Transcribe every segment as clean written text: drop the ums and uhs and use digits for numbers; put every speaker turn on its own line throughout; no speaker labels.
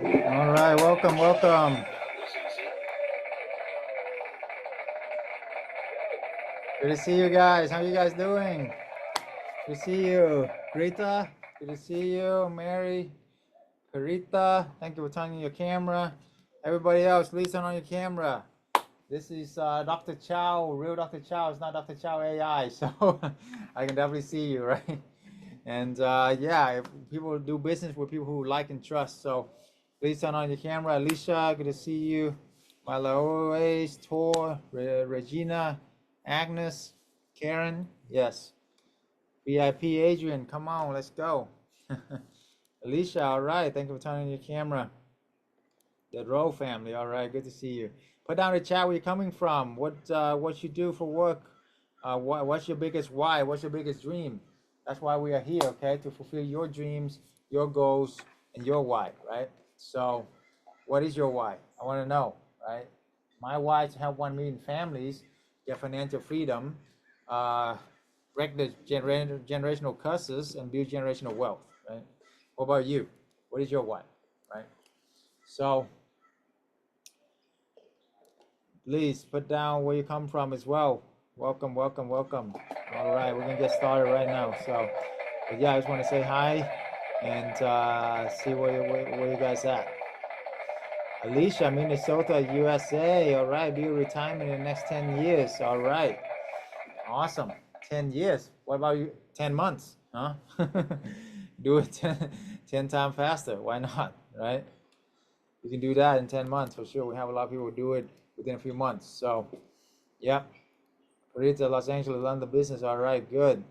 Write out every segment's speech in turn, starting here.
All right, welcome, welcome. Good to see you guys. How you guys doing? Good to see you. Greta, good to see you. Mary, Carita, thank you for turning on your camera. Everybody else, please turn on your camera. This is Dr. Chau, real Dr. Chau. It's not Dr. Chau AI, so I can definitely see you, right? And yeah, if people do business with people who like and trust. So please turn on your camera. Alicia, good to see you. Malaoes, Tor, Regina, Agnes, Karen, yes. VIP Adrian, come on, let's go. Alicia, all right, thank you for turning on your camera. The Rowe family, all right, good to see you. Put down in the chat where you're coming from, what you do for work, what's your biggest why, what's your biggest dream. That's why we are here, okay, to fulfill your dreams, your goals, and your why, right? So what is your why? I want to know, right? My why is to help 1 million families get financial freedom, break the generational curses, and build generational wealth, right? What about you? What is your why, right? So please put down where you come from as well. Welcome, welcome, welcome. All right, we're gonna get started right now. So, but yeah, I just want to say hi and see where you guys at. Alicia, Minnesota, USA. All right, be retirement in the next 10 years. All right, awesome. 10 years. What about you? 10 months, huh? Do it 10 times faster. Why not, right? You can do that in 10 months for sure. We have a lot of people do it within a few months. So, yeah. Rita, Los Angeles, London business. All right, good.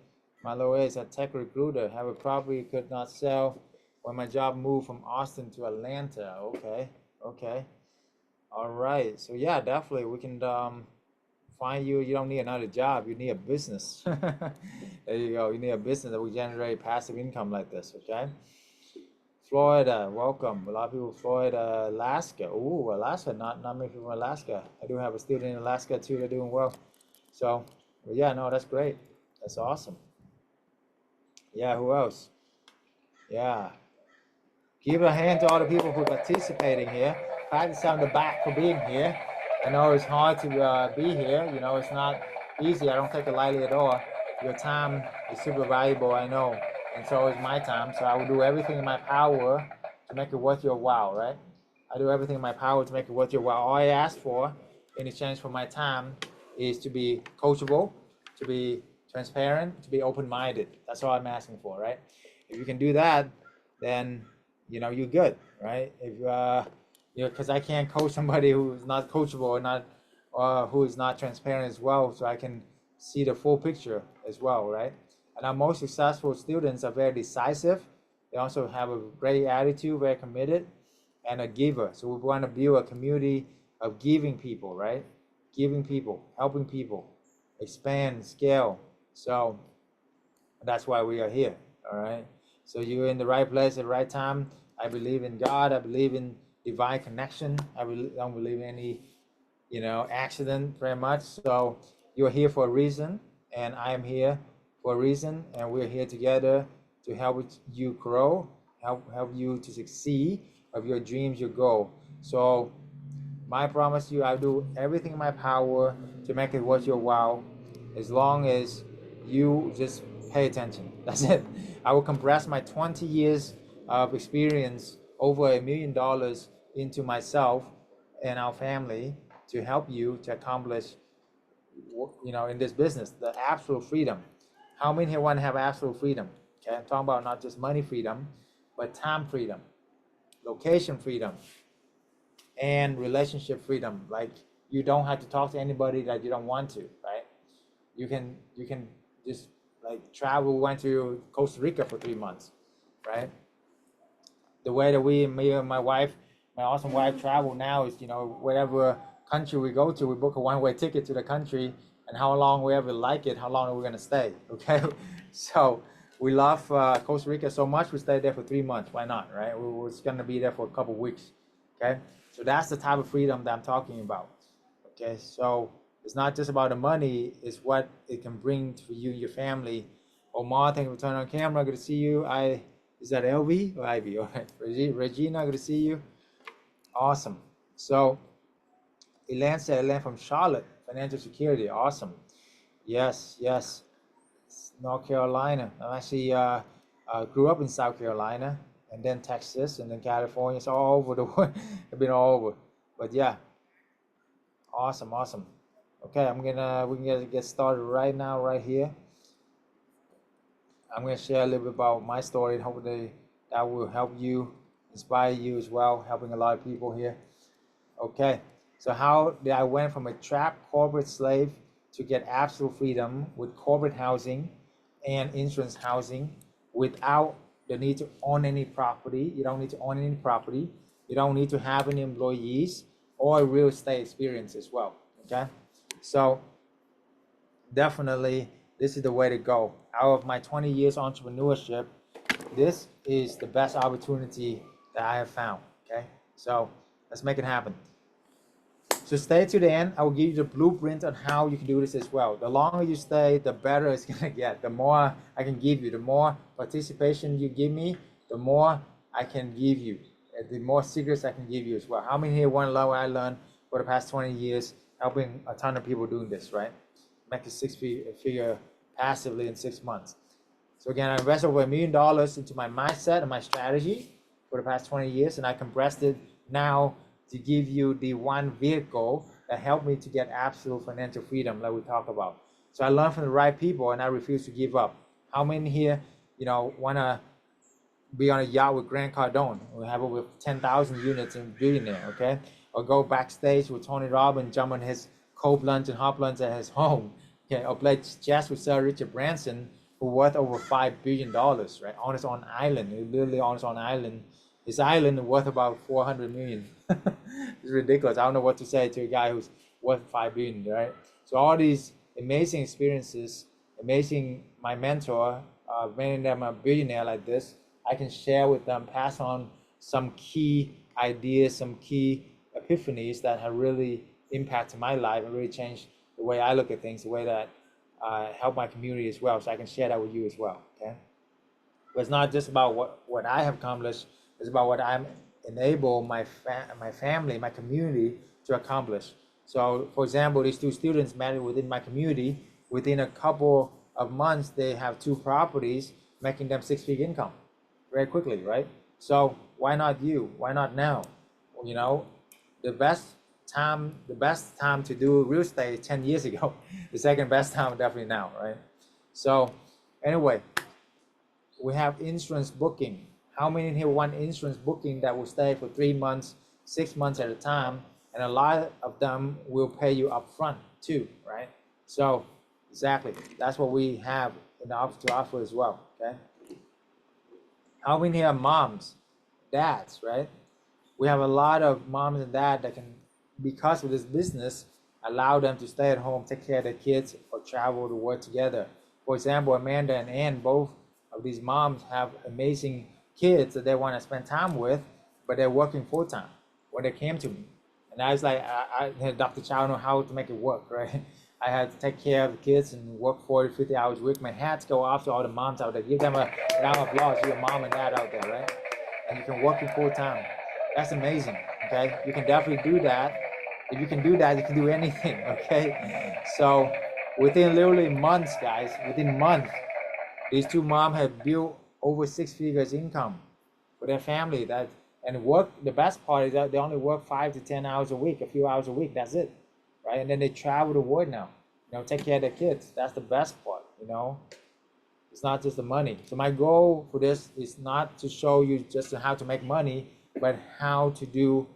Malo is a tech recruiter. Have a property could not sell when my job moved from Austin to Atlanta. Okay, okay. All right. So yeah, definitely we can find you. You don't need another job. You need a business. There you go. You need a business that will generate passive income like this. Okay. Florida, welcome. A lot of people, Florida, Alaska. Ooh, Alaska, not many people in Alaska. I do have a student in Alaska too. They're doing well. So, but yeah, no, that's great. That's awesome. Yeah, who else? Yeah. Give a hand to all the people who are participating here. Pat on the back for being here. I know it's hard to be here. You know, it's not easy. I don't take it lightly at all. Your time is super valuable, I know. And so is my time. So I will do everything in my power to make it worth your while, right? I do everything in my power to make it worth your while. All I ask for in exchange for my time is to be coachable, to be transparent, to be open-minded. That's all I'm asking for, right? If you can do that, then you know you're good, right? If you know, because I can't coach somebody who's not coachable or not, who is not transparent as well, so I can see the full picture as well, right? And our most successful students are very decisive. They also have a great attitude, very committed, and a giver. So we want to build a community of giving people, right? Giving people, helping people, expand, scale. So that's why we are here, all right? So you're in the right place at the right time. I believe in God. I believe in divine connection. Don't believe in any, you know, accident very much. So you're here for a reason, and I am here for a reason, and we're here together to help you grow, help you to succeed of your dreams, your goal. So I promise you, I'll do everything in my power to make it worth your while, as long as you just pay attention. That's it. I will compress my 20 years of experience, over $1 million, into myself and our family to help you to accomplish, you know, in this business, the absolute freedom. How many here want to have absolute freedom? Okay, I'm talking about not just money freedom, but time freedom, location freedom, and relationship freedom. Like, you don't have to talk to anybody that you don't want to, right? You can just like travel. We went to Costa Rica for 3 months, right? The way that me and my wife, my awesome wife, travel now is, you know, whatever country we go to, we book a one-way ticket to the country, and how long we ever like it, how long are we gonna stay, okay? So we love Costa Rica so much, we stayed there for 3 months. Why not, right? We were gonna be there for a couple of weeks, okay? So that's the type of freedom that I'm talking about, okay? So it's not just about the money, it's what it can bring to you and your family. Omar, thank you for turning on camera. Good to see you. Is that LV or Ivy? All right. Regina, good to see you. Awesome. So Elan said, Elan from Charlotte, financial security. Awesome. Yes, yes. North Carolina. I actually grew up in South Carolina, and then Texas, and then California. It's all over the world. I've been all over. But yeah, awesome, awesome. Okay, we can get started right now, right here. I'm gonna share a little bit about my story, and hopefully that will help you, inspire you as well, helping a lot of people here. Okay, so how did I went from a trapped corporate slave to get absolute freedom with corporate housing and insurance housing without the need to own any property. You don't need to own any property. You don't need to have any employees or real estate experience as well. Okay, so definitely this is the way to go. Out of my 20 years entrepreneurship, this is the best opportunity that I have found. Okay, so let's make it happen. So stay to the end. I will give you the blueprint on how you can do this as well. The longer you stay, the better it's gonna get. The more I can give you, the more participation you give me, the more I can give you. The more secrets I can give you as well. How many here want to learn what I learned for the past 20 years, helping a ton of people doing this, right? Make a six-figure passively in 6 months. So again, I invested over $1 million into my mindset and my strategy for the past 20 years, and I compressed it now to give you the one vehicle that helped me to get absolute financial freedom like we talk about. So I learned from the right people, and I refuse to give up. How many here, want to be on a yacht with Grant Cardone? We have over 10,000 units in billionaire, okay? Or go backstage with Tony Robbins, jump on his cold lunch and hot lunch at his home, okay? Or play chess with Sir Richard Branson, who worth over $5 billion, right? On his own island, literally on his own island. His island is worth about 400 million. It's ridiculous. I don't know what to say to a guy who's worth 5 billion, right? So all these amazing experiences, amazing, my mentor, many of them are billionaire like this, I can share with them, pass on some key ideas, some key epiphanies that have really impacted my life and really changed the way I look at things, the way that help my community as well. So I can share that with you as well, okay? But it's not just about what I have accomplished. It's about what I'm enable my family, my community to accomplish. So, for example, these two students met within my community. Within a couple of months, they have 2 properties, making them 6-figure income very quickly, right? So why not you? Why not now? The best time to do real estate is 10 years ago. The second best time definitely now, right? So anyway, we have insurance booking. How many here want insurance booking that will stay for 3 months, 6 months at a time? And a lot of them will pay you upfront too, right? So exactly, that's what we have in the to offer as well, okay? How many here are moms, dads, right? We have a lot of moms and dads that can, because of this business, allow them to stay at home, take care of their kids, or travel to work together. For example, Amanda and Ann, both of these moms have amazing kids that they want to spend time with, but they're working full-time when they came to me. And I was like, Dr. Chau, know how to make it work, right? I had to take care of the kids and work 40, 50 hours a week. My hats go off to all the moms out there. Give them a round of applause. You're a mom and dad out there, right? And you can work in full-time. That's amazing, okay? You can definitely do that. If you can do that, you can do anything, okay? So within literally months, guys, within months, these 2 moms have built over 6 figures income for their family. And work, the best part is that they only work 5 to 10 hours a week, a few hours a week, that's it, right? And then they travel the world now, take care of their kids. That's the best part, It's not just the money. So my goal for this is not to show you just how to make money, but how to do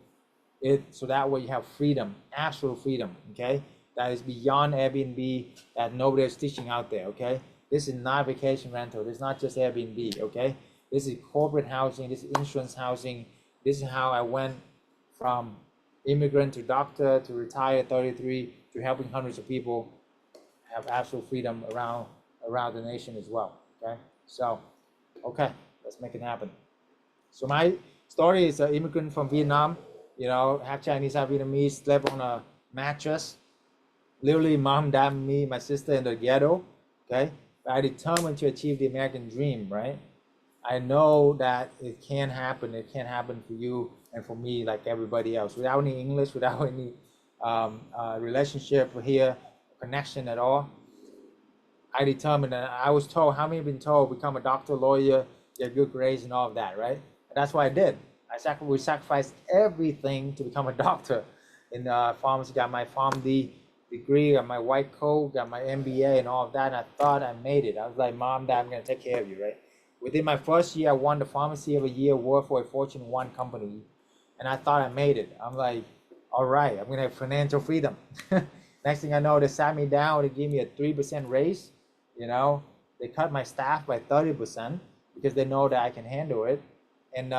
it so that way you have freedom, absolute freedom, okay? That is beyond Airbnb, that nobody is teaching out there, okay? This is not vacation rental. This is not just Airbnb, okay? This is corporate housing. This is insurance housing. This is how I went from immigrant to doctor to retired 33 to helping hundreds of people have absolute freedom around the nation as well, okay? So, okay, let's make it happen. So my story is an immigrant from Vietnam, half Chinese, half Vietnamese, slept on a mattress. Literally, mom, dad, my sister in the ghetto, okay? But I determined to achieve the American dream, right? I know that it can happen. It can happen for you and for me, like everybody else, without any English, without any relationship here, connection at all. I determined that I was told, how many have been told, become a doctor, lawyer, get good grades and all of that, right? And that's what I did. We sacrificed everything to become a doctor in pharmacy, got my PharmD degree, got my white coat, got my MBA and all of that. And I thought I made it. I was like, Mom, Dad, I'm going to take care of you, right? Within my first year, I won the Pharmacy of the Year award for a Fortune 1 company. And I thought I made it. I'm like, all right, I'm going to have financial freedom. Next thing I know, they sat me down, they gave me a 3% raise. You know, they cut my staff by 30% because they know that I can handle it. And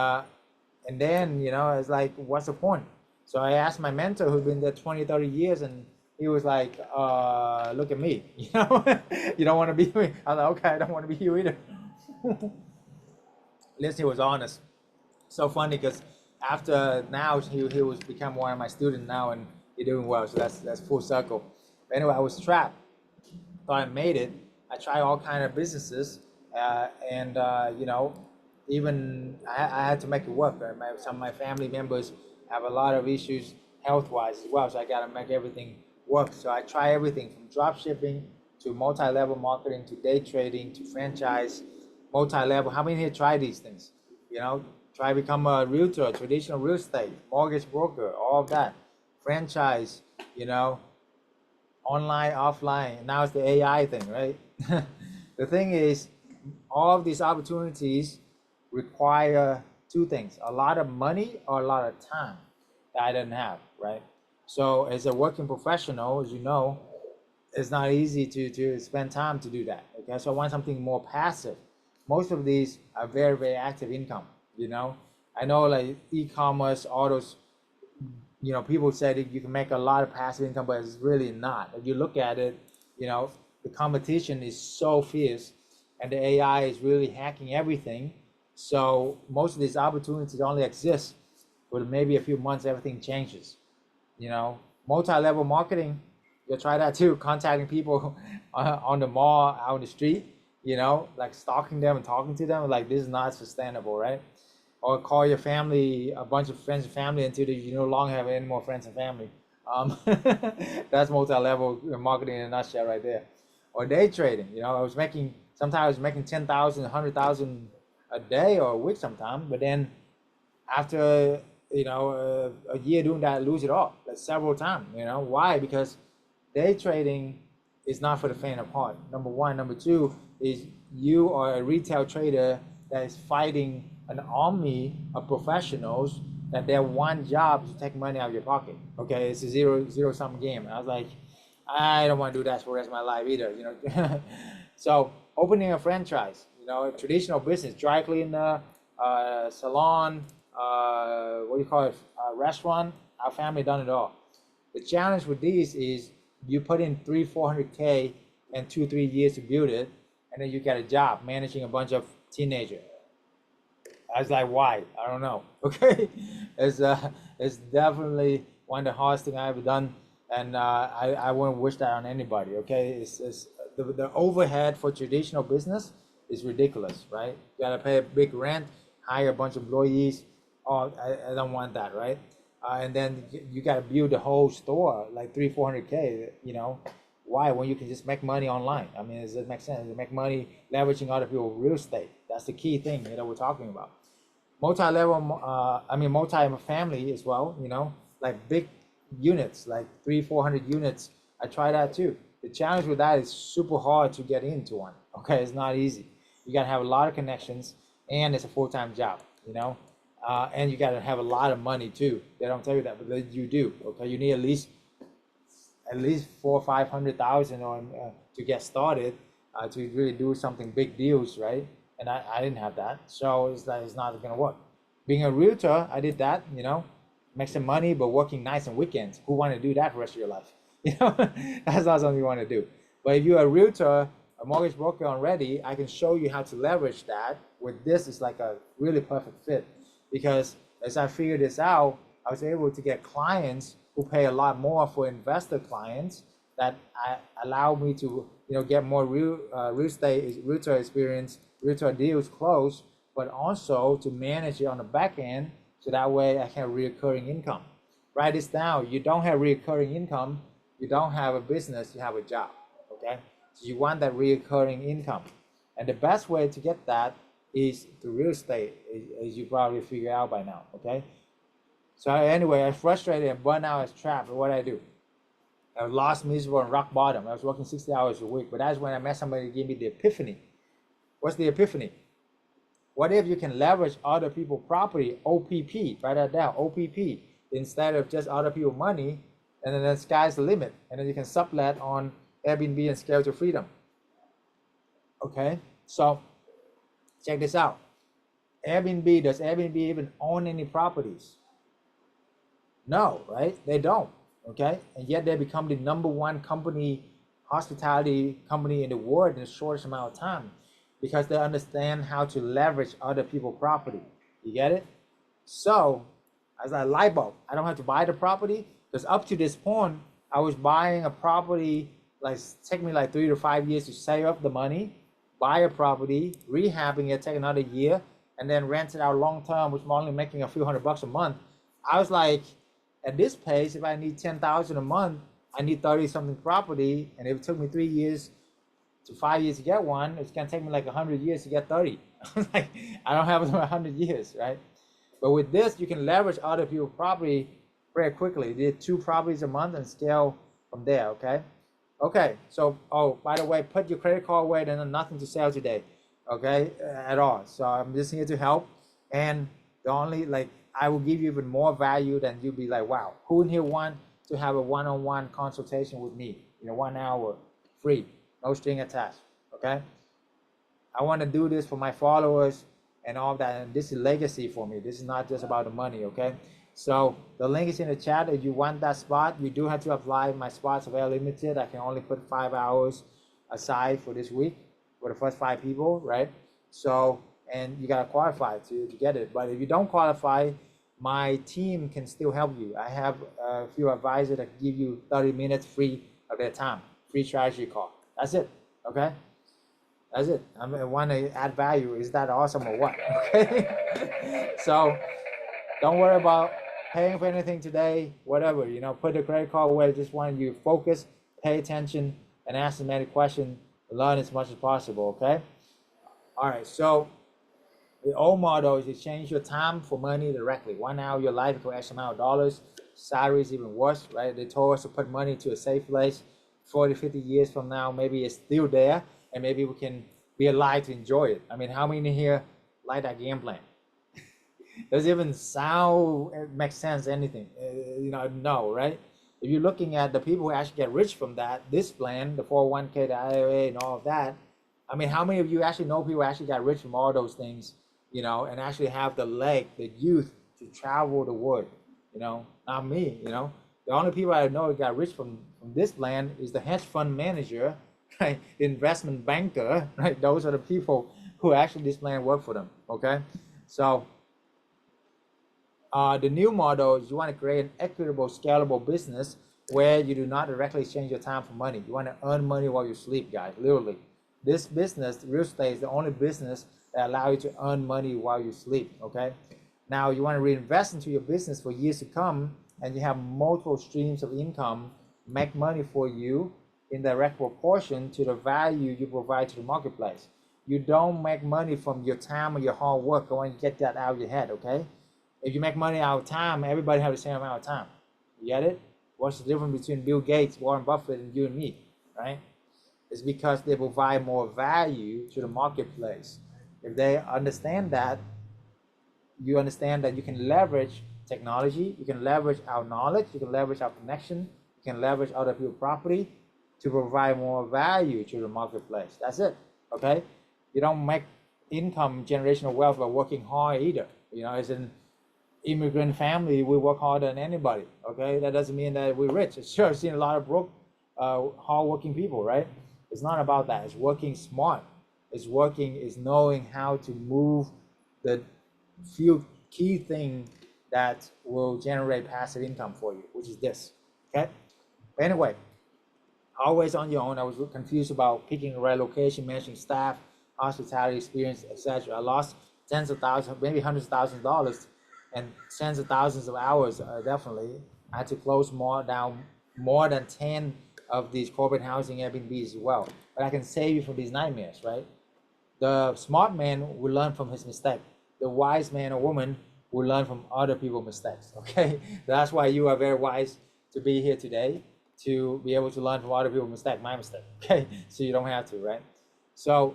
then, you know, it's like, what's the point? So I asked my mentor who'd been there 20, 30 years, and he was like, look at me, you know, you don't want to be me. I was like, okay, I don't want to be you either. At least he was honest. So funny because after now he was become one of my students now, and he's doing well. So that's full circle. But anyway, I was trapped. Thought I made it. I tried all kind of businesses, and you know, even I had to make it work. Right? Some of my family members have a lot of issues health-wise as well, so I got to make everything work. So I try everything from drop shipping to multi-level marketing to day trading to franchise, multi-level. How many here try these things? You know, try become a realtor, traditional real estate, mortgage broker, all of that, franchise. You know, online, offline. Now it's the AI thing, right? The thing is, all of these opportunities require two things: a lot of money or a lot of time that I didn't have, right? So as a working professional, as you know, it's not easy to spend time to do that. Okay, so I want something more passive. Most of these are very, very active income. You know, I know like e-commerce, all those, you know, people say that you can make a lot of passive income, but it's really not. If you look at it, you know, the competition is so fierce and the AI is really hacking everything. So most of these opportunities only exist for maybe a few months, everything changes. You know, multi-level marketing, you'll try that too, contacting people on the mall, out on the street, you know, like stalking them and talking to them, like this is not sustainable, right? Or call your family, a bunch of friends and family until you no longer have any more friends and family. That's multi-level marketing in a nutshell right there. Or day trading, you know, sometimes I was making 10,000, 100,000 a day or a week sometimes, but then after, you know, a year doing that, I lose it all, like several times, you know. Why? Because day trading is not for the faint of heart, number one. Number two is you are a retail trader that is fighting an army of professionals that their one job is to take money out of your pocket. Okay, it's a zero sum game. And I was like, I don't want to do that for the rest of my life either, you know. So opening a franchise, you know, a traditional business, dry cleaner, salon, what do you call it, restaurant, our family done it all. The challenge with these is you put in 400K and 2-3 years to build it, and then you get a job managing a bunch of teenagers. I was like, why? I don't know. Okay, it's definitely one of the hardest things I ever done, and I wouldn't wish that on anybody. Okay, it's the overhead for traditional business is ridiculous, right? You gotta pay a big rent, hire a bunch of employees. Oh, I don't want that, right? And then you gotta build the whole store like 400K. You know, why when you can just make money online? I mean, does it make sense? You make money leveraging other people's real estate. That's the key thing that we're talking about. Multi-level, multi-family as well, you know, like big units, like 300-400 units. I try that too. The challenge with that is super hard to get into one. Okay, it's not easy. You gotta have a lot of connections, and it's a full-time job, you know, and you gotta have a lot of money too. They don't tell you that, but you do. Okay, you need at least 400,000 or 500,000 on to get started, to really do something big deals, right? And I didn't have that, so it's like it's not gonna work. Being a realtor, I did that, you know, make some money, but working nights and weekends. Who want to do that for the rest of your life? You know, that's not something you want to do. But if you're a realtor, a mortgage broker already, I can show you how to leverage that. With this, it's like a really perfect fit, because as I figured this out, I was able to get clients who pay a lot more for investor clients that allow me to, you know, get more real estate realtor experience, realtor deals closed but also to manage it on the back end, so that way I have recurring income. Write this down. You don't have recurring income, you don't have a business, you have a job. Okay, so you want that recurring income, and the best way to get that is through real estate, as you probably figure out by now. Okay, so anyway, I was frustrated and burnt out, as trapped. What I do, I was lost, miserable, and rock bottom. I was working 60 hours a week, but that's when I met somebody who gave me the epiphany. What's the epiphany? What if you can leverage other people's property, OPP, write that down, OPP, instead of just other people's money, and then the sky's the limit, and then you can sublet on Airbnb and scale to freedom. Okay, so check this out. Airbnb, does Airbnb even own any properties? No, right? They don't. Okay, and yet they become the #1 company, hospitality company in the world in the shortest amount of time, because they understand how to leverage other people's property. You get it? So, as a light bulb, I don't have to buy the property, because up to this point, I was buying a property, like take me like 3 to 5 years to save up the money, buy a property, rehabbing it, take another year, and then rent it out long term, which I'm only making a few $100 a month. I was like, at this pace, if I need 10,000 a month, I need 30 something property, and if it took me 3 years to 5 years to get one, it's gonna take me like 100 years to get 30. Like, I don't have 100 years, right? But with this, you can leverage other people's property very quickly. You did 2 properties a month and scale from there. Okay. Okay. So, oh, by the way, put your credit card away. There's nothing to sell today. Okay, at all. So I'm just here to help, and the only, like, I will give you even more value than you'll be like, wow, who in here want to have a one-on-one consultation with me? 1 hour, free, no string attached. Okay, I want to do this for my followers and all that, and this is legacy for me. This is not just about the money. Okay, so the link is in the chat. If you want that spot, you do have to apply. My spots are very limited. I can only put 5 hours aside for this week for the first 5 people, right? So, and you gotta qualify to get it. But if you don't qualify, my team can still help you. I have a few advisors that give you 30 minutes free of their time, free strategy call. That's it. Okay, that's it. I want to add value. Is that awesome or what? Okay. So don't worry about paying for anything today. Whatever, put the credit card away. Just want you to focus, pay attention, and ask as many questions. Learn as much as possible. Okay. All right. So the old model is to change your time for money directly. 1 hour of your life for X amount of dollars. Salary is even worse, right? They told us to put money to a safe place. 40, 50 years from now, maybe it's still there, and maybe we can be alive to enjoy it. I mean, how many here like that game plan? Does it even sound, make sense, anything? No, right? If you're looking at the people who actually get rich from that, this plan, the 401k, the IRA, and all of that, I mean, how many of you actually know people who actually got rich from all those things, and actually have the youth to travel the world, not me, The only people I know who got rich from this plan is the hedge fund manager, right? The investment banker, right? Those are the people who actually this plan worked for them, okay? So the new model is you want to create an equitable, scalable business where you do not directly exchange your time for money. You want to earn money while you sleep, guys, literally. This business, real estate, is the only business that allows you to earn money while you sleep, okay? Now, you want to reinvest into your business for years to come, and you have multiple streams of income make money for you in direct proportion to the value you provide to the marketplace. You don't make money from your time or your hard work. I want you to get that out of your head, okay? If you make money out of time, everybody has the same amount of time. You get it? What's the difference between Bill Gates, Warren Buffett, and you and me, right? It's because they provide more value to the marketplace. If they understand that, you understand that you can leverage technology, you can leverage our knowledge, you can leverage our connection, you can leverage other people's property to provide more value to the marketplace. That's it, okay? You don't make income, generational wealth by working hard either. As an immigrant family, we work harder than anybody, okay? That doesn't mean that we're rich. Sure, I've seen a lot of broke, hard-working people, right? It's not about that. It's working smart. It's knowing how to move the few key things that will generate passive income for you, which is this, okay? Anyway, always on your own. I was confused about picking the right location, managing staff, hospitality experience, etc. I lost tens of thousands, maybe hundreds of thousands of dollars, and tens of thousands of hours. Definitely, I had to close down more than 10 of these corporate housing Airbnbs as well. But I can save you from these nightmares, right? The smart man will learn from his mistake. The wise man or woman will learn from other people's mistakes. Okay, that's why you are very wise to be here today, to be able to learn from other people's mistake, my mistake. Okay, so you don't have to, right? So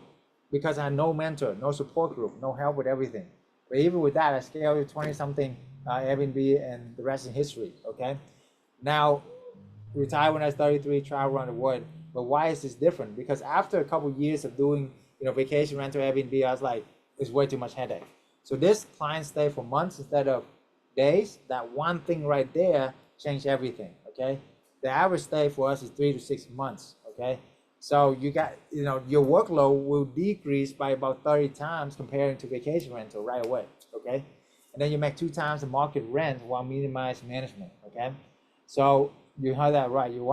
because I had no mentor, no support group, no help with everything. But even with that, I scaled to 20 something Airbnb, and the rest is history. Okay, now retired when I was 33, travel around the world. But why is this different? Because after a couple of years of doing, vacation rental Airbnb, I was like, it's way too much headache. So this client stayed for months instead of days. That one thing right there changed everything. Okay, the average stay for us is 3 to 6 months. Okay, so you got, your workload will decrease by about 30 times comparing to vacation rental right away. Okay, and then you make 2 times the market rent while minimizing management. Okay, so you heard that right. You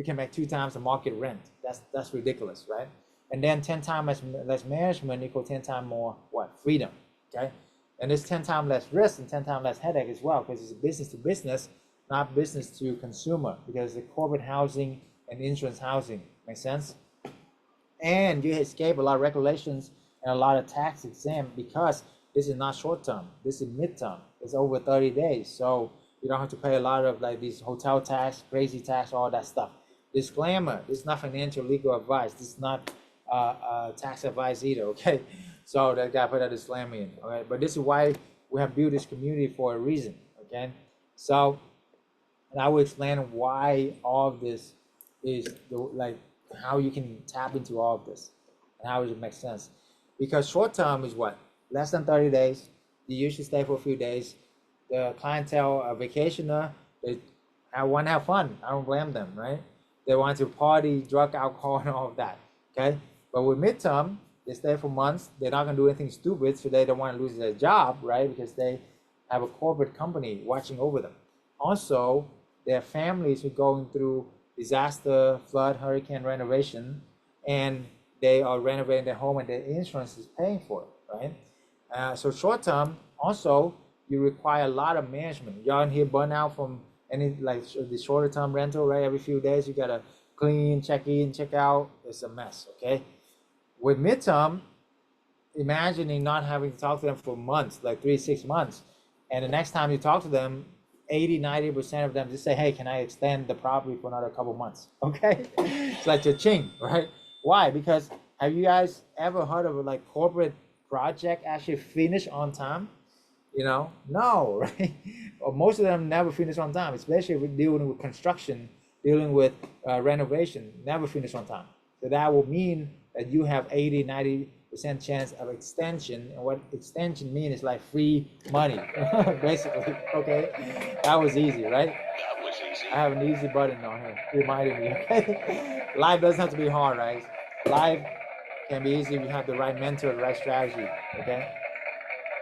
can make 2 times the market rent. That's ridiculous, right? And then 10 times less management equal 10 times more freedom. Okay, and it's 10 times less risk and 10 times less headache as well, because it's business to business, not business to consumer, because the corporate housing and insurance housing. Make sense? And you escape a lot of regulations and a lot of tax exempt, because this is not short term. This is midterm. It's over 30 days. So you don't have to pay a lot of like these hotel tax, crazy tax, all that stuff. Disclaimer, this is not financial legal advice. This is not tax advice either, okay? So that guy put that disclaimer in, all right? But this is why we have built this community for a reason, okay? So, and I will explain why all of this is, how you can tap into all of this and how it makes sense. Because short term is what? Less than 30 days. You usually stay for a few days. The clientele, a vacationer, they want to have fun. I don't blame them, right? They want to party, drug, alcohol, and all of that, okay? But with midterm, they stay for months. They're not going to do anything stupid, so they don't want to lose their job, right? Because they have a corporate company watching over them. Also, their families are going through disaster, flood, hurricane renovation, and they are renovating their home and their insurance is paying for it, right? So short term, also, you require a lot of management. Y'all in here burn out from any the shorter term rental, right? Every few days you gotta clean, check in, check out. It's a mess, okay? With midterm, imagining not having to talk to them for months, like 3 to 6 months, and the next time you talk to them, 80-90% of them just say, hey, can I extend the property for another couple months? Okay, it's like cha-ching, right? Why? Because have you guys ever heard of a corporate project actually finish on time? No, right? Or most of them never finish on time, especially if we're dealing with construction, dealing with renovation, never finish on time. So that will mean that you have 80-90% chance of extension. And what extension means is like free money, basically. Okay, that was easy, right?
That was easy.
I have an easy button on here reminding me. Okay, life doesn't have to be hard, right? Life can be easy if you have the right mentor, the right strategy. Okay.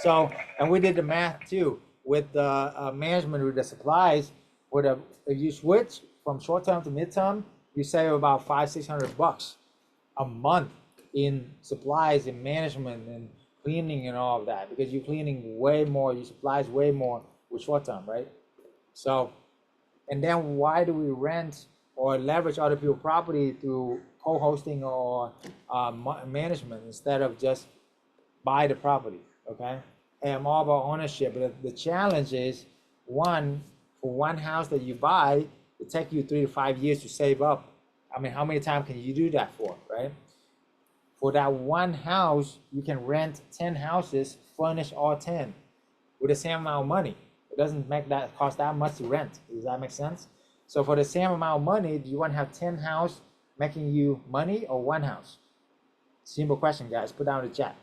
So, and we did the math too with the management with the supplies. If you switch from short term to midterm, you save about $500-600 a month in supplies and management and cleaning and all of that, because you're cleaning way more, your supplies way more with short term, right? So, and then why do we rent or leverage other people's property through co-hosting or management instead of just buy the property? Okay, and I'm all about ownership. But the challenge is, for one house that you buy, it takes you 3 to 5 years to save up. I mean, how many times can you do that for, right? For that one house, you can rent 10 houses, furnish all 10 with the same amount of money. It doesn't cost that much to rent. Does that make sense? So for the same amount of money, do you want to have 10 houses making you money or one house? Simple question, guys. Put down in the chat.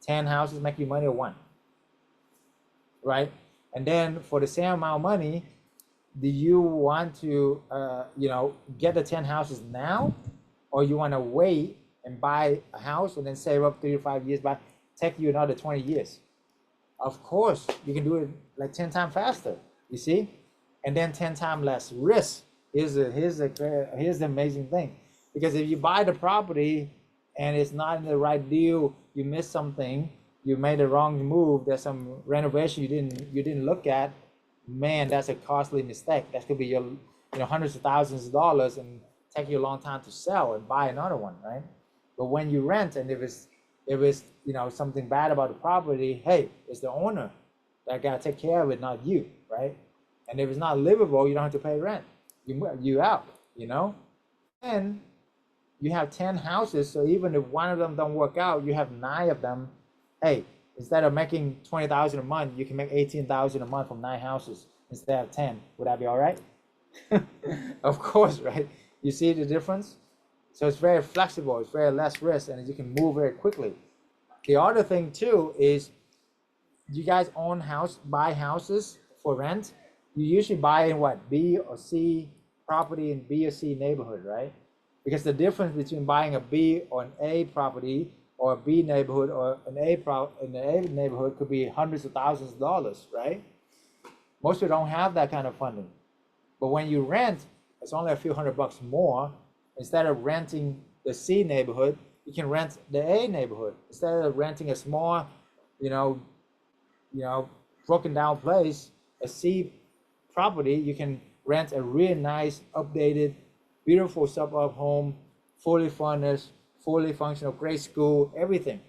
10 houses make you money or one, right? And then for the same amount of money, do you want to, get the 10 houses now, or you want to wait and buy a house and then save up 3 to 5 years, but take you another 20 years? Of course, you can do it like 10 times faster, you see? And then 10 times less risk. Here's the amazing thing. Because if you buy the property and it's not in the right deal, you miss something, you made a wrong move, there's some renovation you didn't look at, man, that's a costly mistake. That could be your, hundreds of thousands of dollars and take you a long time to sell and buy another one, right? But when you rent, and if it's something bad about the property, hey, it's the owner that got to take care of it, not you, right? And if it's not livable, you don't have to pay rent. You out, and you have 10 houses, so even if one of them don't work out, you have 9 of them. Hey, instead of making 20,000 a month, you can make 18,000 a month from 9 houses instead of 10. Would that be all right? Of course, right? You see the difference? So it's very flexible, it's very less risk, and you can move very quickly. The other thing too is, you guys buy houses for rent. You usually buy in what, B or C property in B or C neighborhood, right? Because the difference between buying a B or an A property or a B neighborhood or an in the A neighborhood could be hundreds of thousands of dollars, right? Most people don't have that kind of funding. But when you rent, it's only a few $100 more. Instead of renting the C neighborhood, you can rent the A neighborhood. Instead of renting a small, broken down place, a C property, you can rent a really nice, updated, beautiful suburb home, fully furnished, fully functional, great school, everything.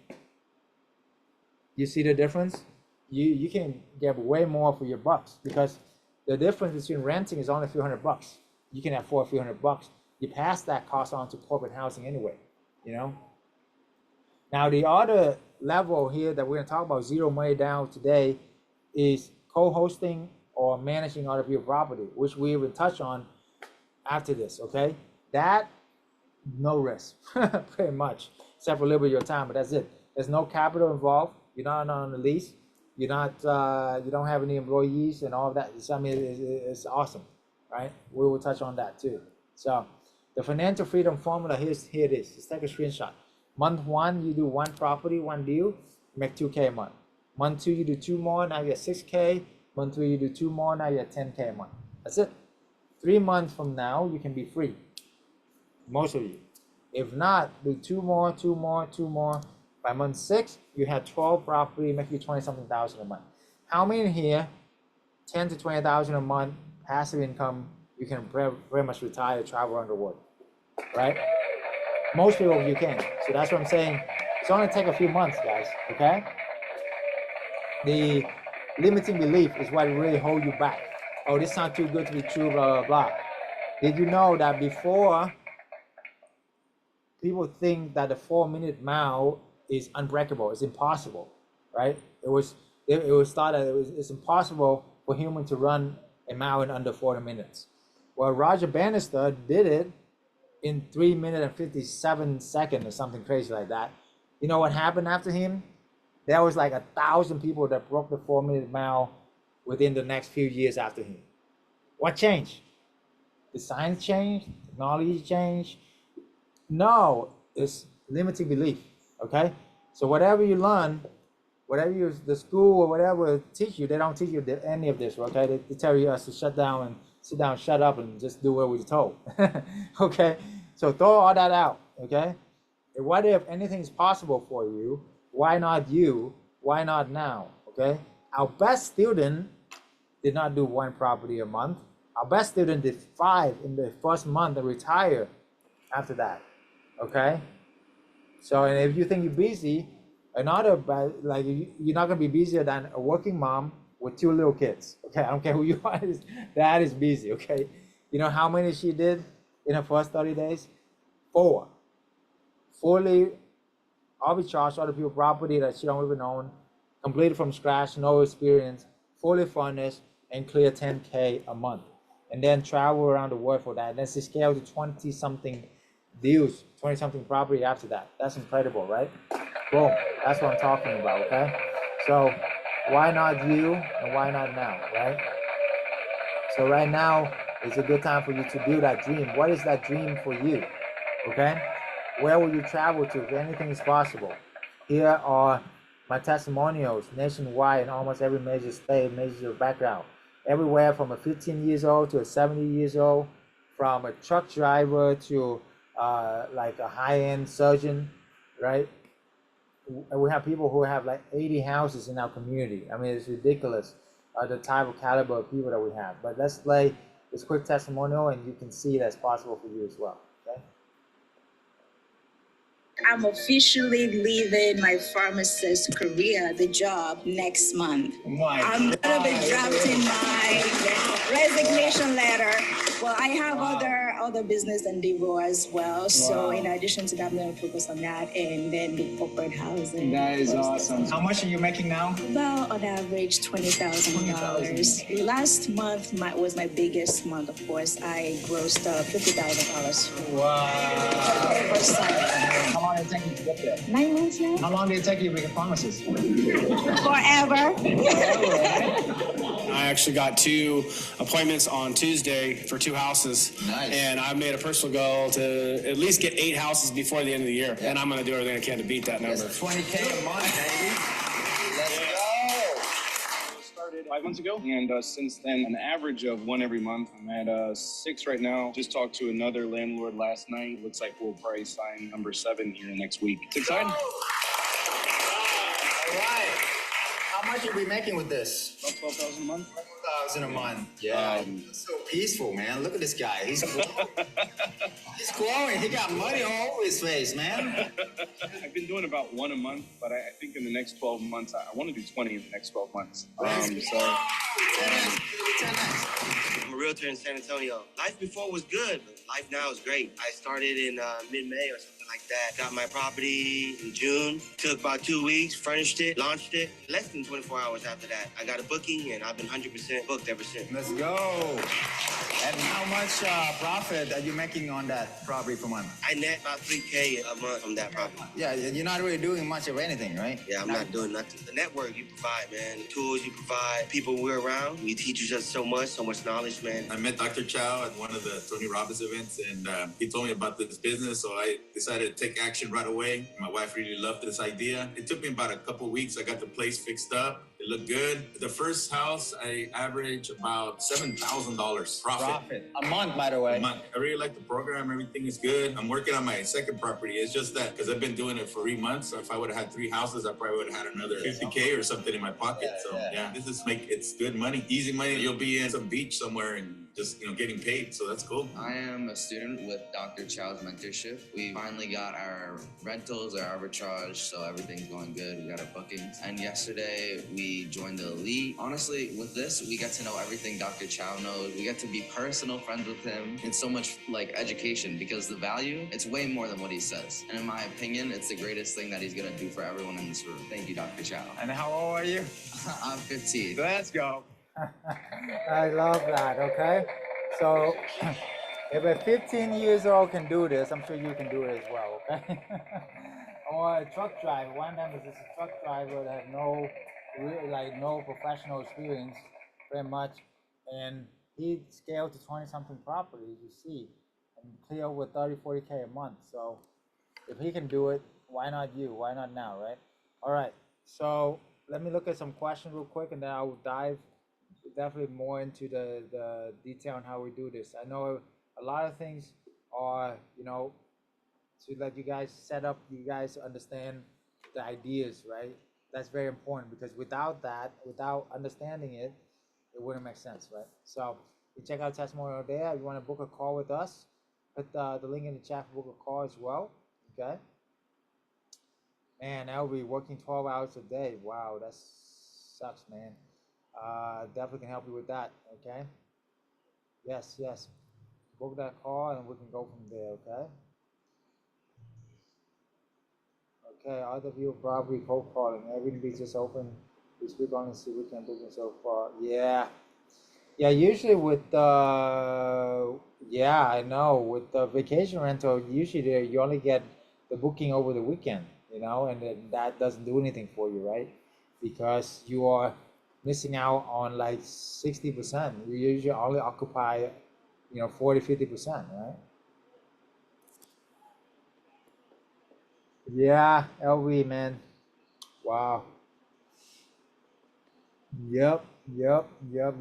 You see the difference? You can get way more for your bucks, because the difference between renting is only a few $100. You can afford a few $100. You pass that cost on to corporate housing anyway, Now the other level here that we're gonna talk about, zero money down today, is co-hosting or managing other people's property, which we will touch on after this, okay? That, no risk, pretty much, except for a little bit of your time, but that's it. There's no capital involved. You're not on the lease. You're not, you don't have any employees and all of that. I mean, it's awesome, right? We will touch on that too. So the financial freedom formula, here it is. Let's take a screenshot. Month 1, you do 1 property, 1 deal, you make 2K a month. Month 2, you do 2 more, now you get 6K. Month 3, you do 2 more, now you get 10K a month. That's it. 3 months from now, you can be free. Most of you. If not, do 2 more, 2 more, 2 more. By month 6, you have 12 property, make you 20-something thousand a month. How many here, 10 to 20,000 a month, passive income, you can very much retire, travel around the world, right? Most people you can. So that's what I'm saying. It's only take a few months, guys, okay? The limiting belief is what really hold you back. Oh, this sounds too good to be true, blah, blah, blah. Did you know that before, people think that the 4-minute mile is unbreakable, it's impossible, right? It was thought that it's impossible for human to run a mile in under 40 minutes. Well, Roger Bannister did it in 3 minutes and 57 seconds or something crazy like that. You know what happened after him? There was like 1,000 people that broke the 4-minute mile within the next few years after him. What changed? Did science change? Technology change? No, it's limiting belief, okay? So whatever you learn, the school or whatever teach you, they don't teach you any of this, okay? They tell you to shut down and sit down, shut up, and just do what we're told, okay? So throw all that out, okay? And what if anything's possible for you? Why not you? Why not now, okay? Our best student did not do 1 property a month. Our best student did 5 in the first month and retire after that, okay? So, and if you think you're busy, you're not gonna be busier than a working mom with 2 little kids, okay? I don't care who you are, that is busy, okay? You know how many she did in her first 30 days? 4. Fully arbitrage other people's property that she don't even own, completed from scratch, no experience, fully furnished, and clear 10K a month. And then travel around the world for that. And then she scaled to 20-something deals, 20-something property after that. That's incredible, right? Boom, that's what I'm talking about, okay? So why not you and why not now, right? So right now is a good time for you to build that dream. What is that dream for you, okay? Where will you travel to if anything is possible? Here are my testimonials nationwide in almost every major state, major background. Everywhere from a 15 years old to a 70 years old, from a truck driver to like a high-end surgeon, right? we have people who have like 80 houses in our community. I mean, it's ridiculous, the type of caliber of people that we have. But let's play this quick testimonial, and you can see that's possible for you as well. Okay. I'm officially leaving my pharmacist career, the job, next month. I'm gonna be drafting my resignation letter. Well, I have other business endeavor as well. So in addition to that, I'm gonna focus on that and then the corporate housing. That is awesome. How much are you making now? About on average $20,000. Last month was my biggest month. Of course, I grossed $50,000. Wow. How long did it take you to get there? 9 months now. How long did it take you to become a pharmacist? Forever.
I actually got 2 appointments on Tuesday for 2 houses. Nice. And I made a personal goal to at least get 8 houses before the end of the year. Yeah. And I'm going to do everything I can to beat that number.
That's $20K a month, baby. Let's go.
5 months ago, and since then, an average of 1 every month. I'm at 6 right now. Just talked to another landlord last night. Looks like we'll probably sign number 7 here next week. It's exciting.
All right. How much are we making with this?
About 12,000 a month.
12,000 a month. Yeah. So peaceful, man. Look at this guy. He's glowing. He's glowing. He got money all over his face, man.
I've been doing about 1 a month, but I think in the next 12 months, I want to do 20 in the next 12 months.
I'm a realtor in San Antonio. Life before was good, but life now is great. I started in mid-May or something like that. Got my property in June. Took about 2 weeks, furnished it, launched it. Less than 24 hours after that, I got a booking, and I've been 100% booked ever since.
Let's go. And how much profit are you making on that property per month?
I net about $3K a month from that property.
Yeah, you're not really doing much of anything, right?
Yeah, I'm not doing nothing. The network you provide, man. The tools you provide, people we're around. You teach us so much knowledge, man.
I met Dr. Chau at one of the Tony Robbins events, and he told me about this business, so I decided to take action right away. My wife really loved this idea. It took me about a couple of weeks. I got the place fixed up. It looked good. The first house, I averaged about $7,000 profit.
A month, by the way.
A month. I really like the program. Everything is good. I'm working on my second property. It's just that because I've been doing it for 3 months. So if I would have had 3 houses, I probably would have had another 50K or something in my pocket. This is it's good money, easy money. You'll be in some beach somewhere and just getting paid. So that's cool.
I am a student with Dr. Chau's mentorship. We finally got our rentals, our arbitrage, so everything's going good. We got our bookings. And yesterday we joined the elite. Honestly, with this, we get to know everything Dr. Chau knows. We get to be personal friends with him. It's so much like education because the value, it's way more than what he says. And in my opinion, it's the greatest thing that he's gonna do for everyone in this room. Thank you, Dr. Chau.
And how old are you?
I'm 15.
Let's go. I love that, okay? So if a 15 years old can do this, I'm sure you can do it as well, okay? Or a truck driver. One of them is just a truck driver that has no professional experience, very much, and he scaled to 20-something properties, you see, and clear over 30-40K a month. So if he can do it, why not you? Why not now, right? All right, so let me look at some questions real quick, and then I will dive definitely more into the detail on how we do this. I know a lot of things are, to let you guys set up, you guys understand the ideas, right? That's very important because without that, without understanding it, it wouldn't make sense, right? So you check out testimonial there. If you want to book a call with us, put the link in the chat for book a call as well, okay? Man, that will be working 12 hours a day. Wow, that sucks, man. Definitely can help you with that, okay? Yes. Book that call and we can go from there, okay? Okay, other view of property cold calling. Everything be just open. We speak on and see we can book it so far. Yeah, usually with I know with the vacation rental, usually you only get the booking over the weekend, and that doesn't do anything for you, right? Because you are missing out on like 60%. You usually only occupy 40-50%, right? Yeah, LV, man. Wow. Yep. You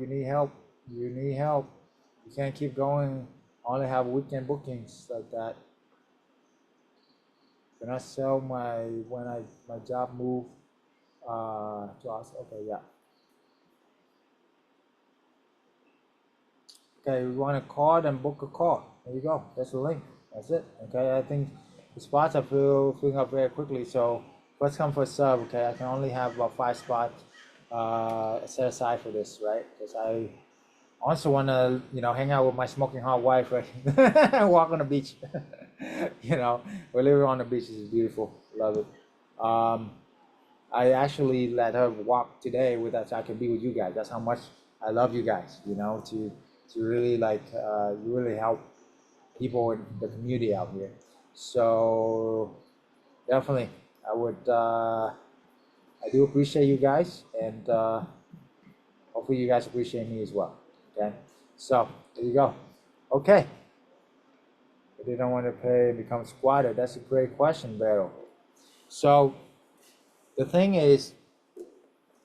need help. You can't keep going, only have weekend bookings like that. Can I sell my job move to us? Okay, yeah. Okay, we want a call, then book a call. There you go. That's the link. That's it. Okay, I think the spots are filling up very quickly. So first come first serve. Okay, I can only have about 5 spots set aside for this, right? Because I also want to, hang out with my smoking hot wife, right? Walk on the beach. We're living on the beach. It's beautiful. Love it. I actually let her walk today with us so I can be with you guys. That's how much I love you guys, to really you really help people in the community out here. So definitely, I do appreciate you guys, and hopefully you guys appreciate me as well. Okay, so there you go. Okay, if they don't want to pay and become squatter, that's a great question, Beto. So the thing is,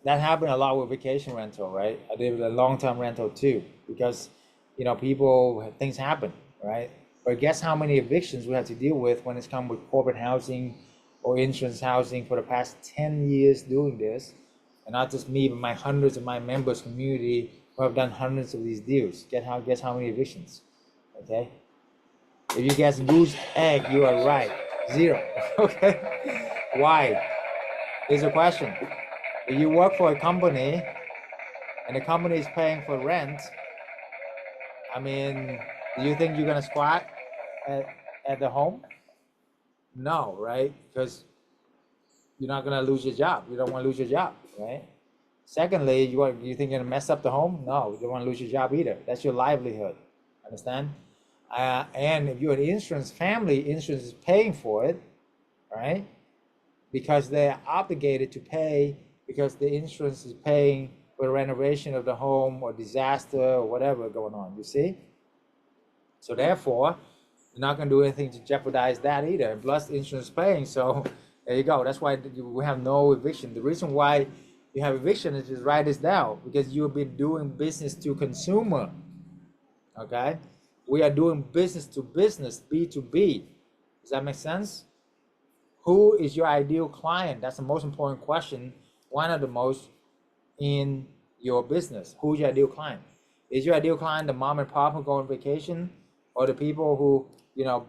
that happened a lot with vacation rental, right? I did a long-term rental too, because things happen, right? But guess how many evictions we have to deal with when it's come with corporate housing or insurance housing for the past 10 years doing this, and not just me, but my hundreds of my members community who have done hundreds of these deals. Guess how many evictions? Okay. If you guess goose egg, you are right. 0. Okay. Why? Here's a question. If you work for a company and the company is paying for rent, I mean, do you think you're gonna squat at the home? No, right? Because you're not gonna lose your job. You don't want to lose your job, right? Secondly, you think you're gonna mess up the home? No, you don't want to lose your job either. That's your livelihood. Understand? And if you're an insurance family, insurance is paying for it, right? Because they're obligated to pay because the insurance is paying for the renovation of the home or disaster or whatever going on, you see? So therefore, you're not gonna do anything to jeopardize that either. And plus the insurance is paying, so there you go. That's why we have no eviction. The reason why you have eviction is just write this down, because you've been doing business to consumer, okay? We are doing business to business, B2B. Does that make sense? Who is your ideal client? That's the most important question, one of the most in your business. Who's your ideal client? Is your ideal client the mom and pop who go on vacation, or the people who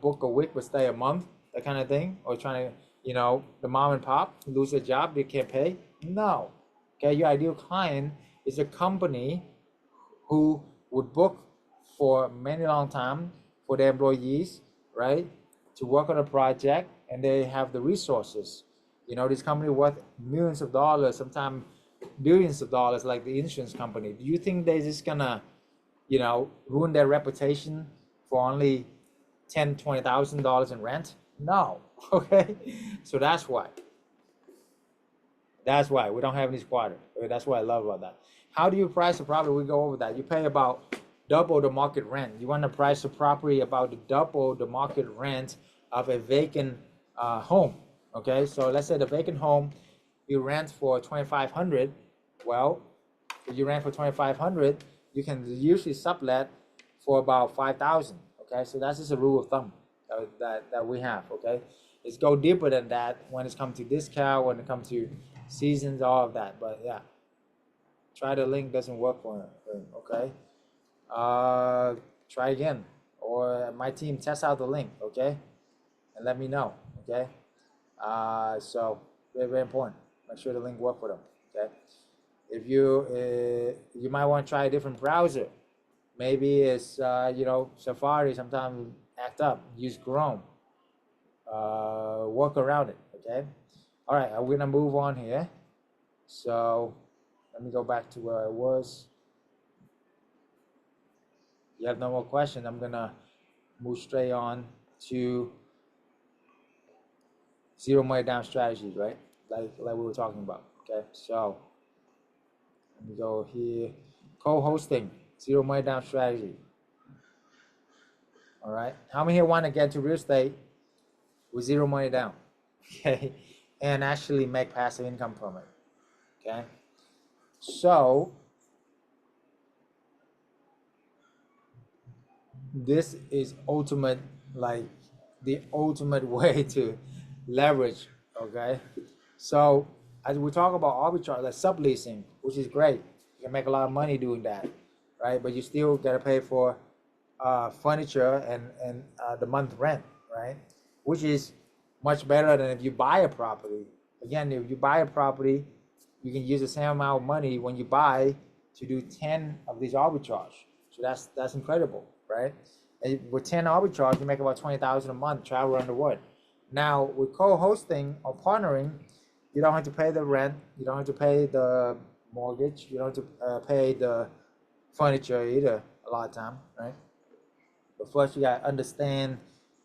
book a week but stay a month, that kind of thing, or trying to the mom and pop lose their job, they can't pay? No. Okay, your ideal client is a company who would book for many long time for their employees, right, to work on a project, and they have the resources. This company worth millions of dollars, sometimes billions of dollars, like the insurance company. Do you think they're just gonna ruin their reputation for only $10,000-$20,000 in rent? No. Okay, so that's why we don't have any squatter. Okay, that's what I love about that. How do you price a property? We go over that. You pay about double the market rent. You want to price a property about double the market rent of a vacant home. Okay, so let's say the vacant home you rent for $2,500. Well, if you rent for $2,500, you can usually sublet for about $5,000. Okay, so that's just a rule of thumb that we have. Okay, let's go deeper than that when it's come to discount, when it comes to seasons, all of that. But yeah, try the link, doesn't work for it. Okay, try again, or my team test out the link. Okay, and let me know. Okay, so very, very important. Make sure the link work for them. Okay, if you might want to try a different browser. Maybe it's Safari sometimes act up. Use Chrome. Work around it. Okay. All right, we're gonna move on here. So let me go back to where I was. You have no more questions. I'm gonna move straight on to zero money down strategies, right? Like we were talking about. Okay, so let me go here. Co-hosting, zero money down strategy. All right. How many here want to get to real estate with zero money down? Okay, and actually make passive income from it. Okay, so this is the ultimate way to leverage, okay? So as we talk about arbitrage, like subleasing, which is great. You can make a lot of money doing that, right? But you still gotta pay for furniture and the month rent, right? Which is much better than if you buy a property. Again, if you buy a property, you can use the same amount of money when you buy to do 10 of these arbitrage. So that's incredible, right? And with 10 arbitrage, you make about 20,000 a month, travel around the world. Now with co-hosting or partnering, you don't have to pay the rent, you don't have to pay the mortgage, you don't have to pay the furniture either a lot of time, right? But first you gotta understand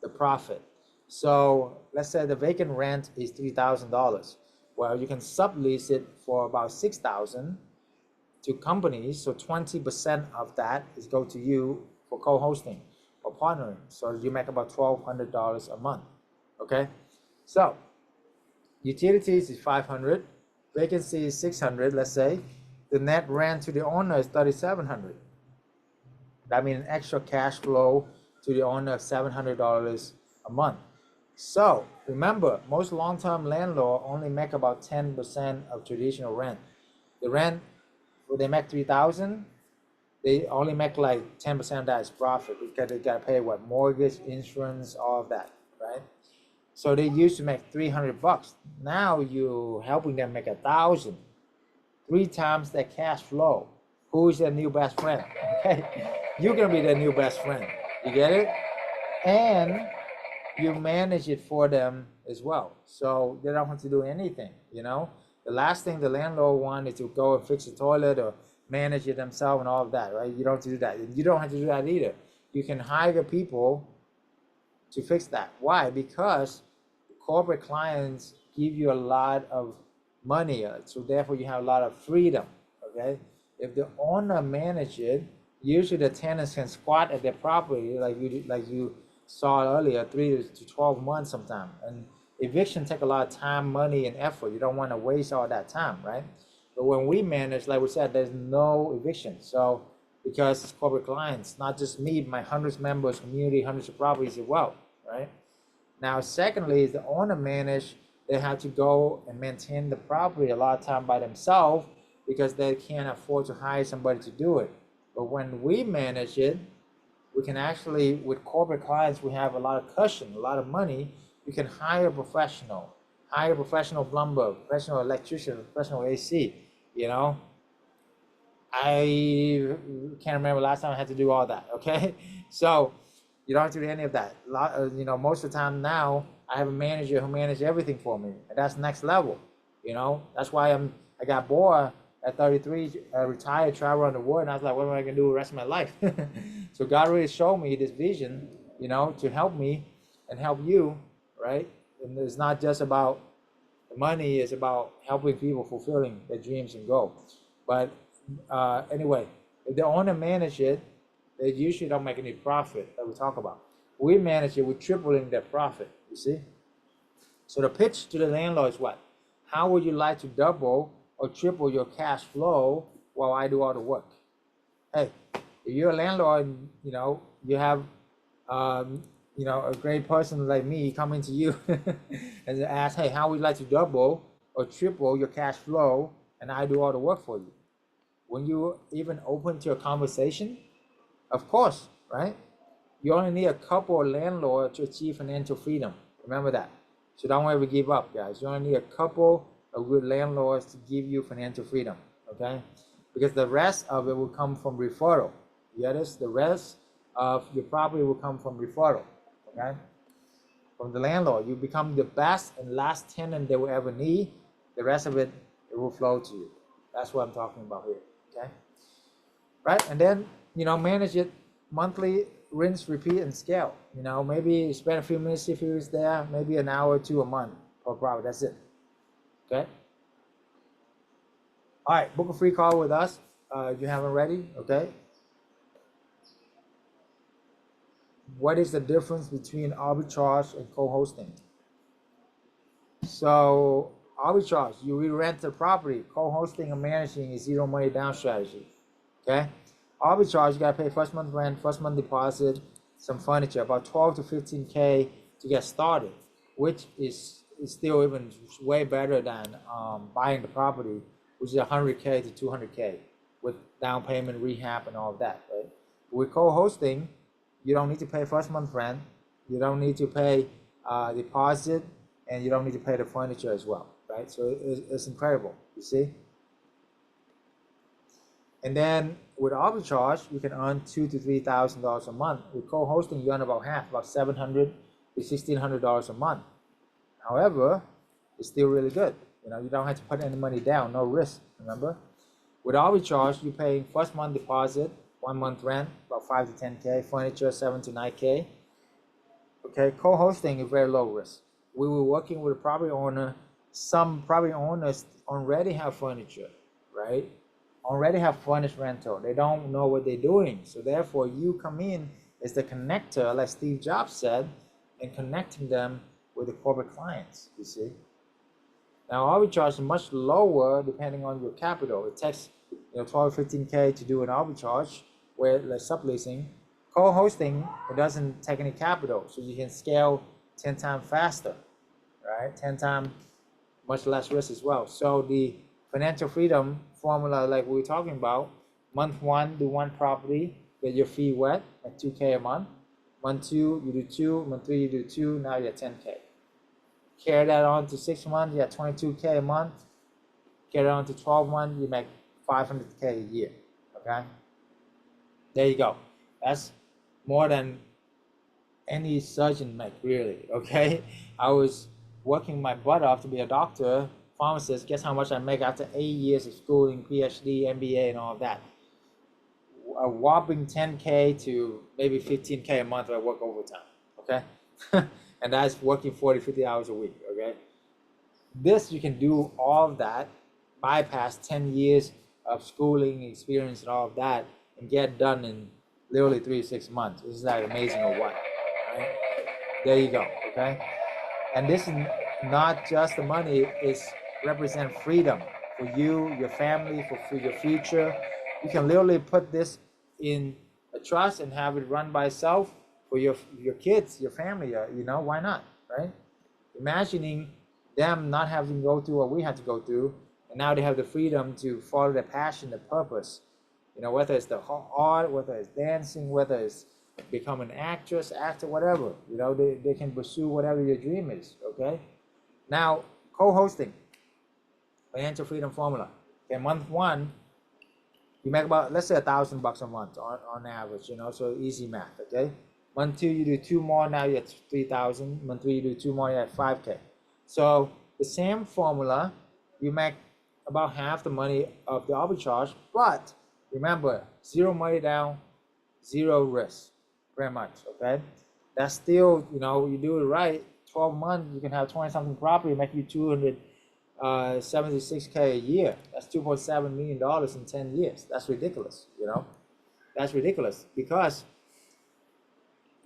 the profit. So let's say the vacant rent is $3,000. Well, you can sublease it for about 6,000 to companies. So 20% of that is go to you for co-hosting or partnering. So you make about $1,200 a month. Okay. So utilities is 500, vacancy is 600. Let's say the net rent to the owner is 3,700. That means an extra cash flow to the owner of $700 a month. So remember, most long-term landlord only make about 10% of traditional rent. The rent, when they make 3,000, they only make like 10% of that is profit because they gotta pay what, mortgage, insurance, all of that, right? So they used to make $300. Now you helping them make 1,000, 3 times their cash flow. Who is their new best friend? Okay, you're gonna be their new best friend. You get it? And you manage it for them as well, so they don't have to do anything. You know, the last thing the landlord wants is to go and fix the toilet or manage it themselves and all of that, right? You don't have to do that. You don't have to do that either. You can hire people to fix that. Why? Because corporate clients give you a lot of money, so therefore you have a lot of freedom. Okay, if the owner manage it, usually the tenants can squat at their property like you saw earlier, 3 to 12 months sometime. And eviction take a lot of time, money, and effort. You don't want to waste all that time, right? But when we manage, like we said, there's no eviction. So because it's corporate clients, not just me, my hundreds of members, community, hundreds of properties as well, right? Now, secondly, is the owner manage, they have to go and maintain the property a lot of time by themselves because they can't afford to hire somebody to do it. But when we manage it, we can actually, with corporate clients, we have a lot of cushion, a lot of money. You can hire a professional plumber, professional electrician, professional AC, you know. I can't remember last time I had to do all that, okay? So you don't have to do any of that. You know, most of the time now, I have a manager who manages everything for me, and that's next level, you know. That's why I got bored at 33, retired, travel around the world, and I was like, what am I gonna do the rest of my life? So God really showed me this vision, you know, to help me and help you, right? And it's not just about the money, it's about helping people fulfilling their dreams and goals. But anyway, if the owner manage it, they usually don't make any profit that we talk about. We manage it, we're tripling their profit, you see? So the pitch to the landlord is what? How would you like to double or triple your cash flow while I do all the work? Hey, if you're a landlord, you know, you have, you know, a great person like me coming to you and ask, hey, how would you like to double or triple your cash flow and I do all the work for you? When you even open to a conversation, of course, right? You only need a couple of landlords to achieve financial freedom. Remember that. So don't ever give up, guys. You only need a couple of good landlords to give you financial freedom, okay? Because the rest of it will come from referral. You get this? The rest of your property will come from referral, okay? From the landlord. You become the best and last tenant they will ever need. The rest of it, it will flow to you. That's what I'm talking about here, okay? Right? And then, you know, manage it monthly, rinse, repeat, and scale. You know, maybe spend a few minutes if you're there, maybe an hour or two a month per property. That's it, okay? All right, book a free call with us if you haven't already, okay? What is the difference between arbitrage and co-hosting? So arbitrage, you re-rent the property. Co-hosting and managing is zero money down strategy, okay? Arbitrage, you gotta pay first month rent, first month deposit, some furniture, about 12 to 15K to get started, which is is still even way better than buying the property, which is 100K to 200K with down payment, rehab, and all of that, right? With co-hosting, you don't need to pay first month rent, you don't need to pay deposit, and you don't need to pay the furniture as well, right? So it's incredible, you see? And then with arbitrage, you can earn $2,000 to $3,000 a month. With co-hosting, you earn about half, about $700 to $1,600 a month. However, it's still really good. You know, you don't have to put any money down, no risk, remember? With arbitrage, you're paying first month deposit, 1 month rent, about 5 to 10K, furniture, 7 to 9K. Okay, co-hosting is very low risk. We were working with a property owner. Some property owners already have furniture, right? Already have furnished rental. They don't know what they're doing. So therefore, you come in as the connector, like Steve Jobs said, and connecting them with the corporate clients, you see? Now, arbitrage is much lower depending on your capital. It takes 12, 15K to do an arbitrage, where like subleasing. Co-hosting, it doesn't take any capital, so you can scale 10 times faster, right? 10 times much less risk as well. So the financial freedom formula, like we were talking about, month 1, do 1 property, get your fee wet at 2K a month. Month 2, you do 2. Month 3, you do 2. Now you're at 10K. Carry that on to 6 months, you have 22K a month. Carry on to 12 months, you make 500K a year, okay? There you go. That's more than any surgeon make, really, okay? I was working my butt off to be a doctor, pharmacist. Guess how much I make after 8 years of schooling, PhD, MBA, and all of that? A whopping 10K to maybe 15K a month if I work overtime, okay? And that's working 40, 50 hours a week, okay? This, you can do all of that, bypass 10 years of schooling, experience, and all of that, and get done in literally 3 to 6 months. Isn't that amazing or what? Right? There you go, okay? And this is not just the money, it's represent freedom for you, your family, for your future. You can literally put this in a trust and have it run by itself for your kids, your family, why not, right? Imagining them not having to go through what we had to go through, and now they have the freedom to follow their passion, their purpose. Whether it's the art, whether it's dancing, whether it's become an actress, actor, whatever, they can pursue whatever your dream is, okay? Now, co-hosting, financial freedom formula. Okay, month 1, you make about, let's say $1,000 a month on average, so easy math, okay? Month 2, you do 2 more, now you're at 3,000. Month 3, you do 2 more, you're at 5K. So the same formula, you make about half the money of the arbitrage, but remember, 0 money down, 0 risk, very much, okay? That's still, you do it right, 12 months, you can have 20-something property, make you 276K a year. That's $2.7 million in 10 years. That's ridiculous, That's ridiculous, because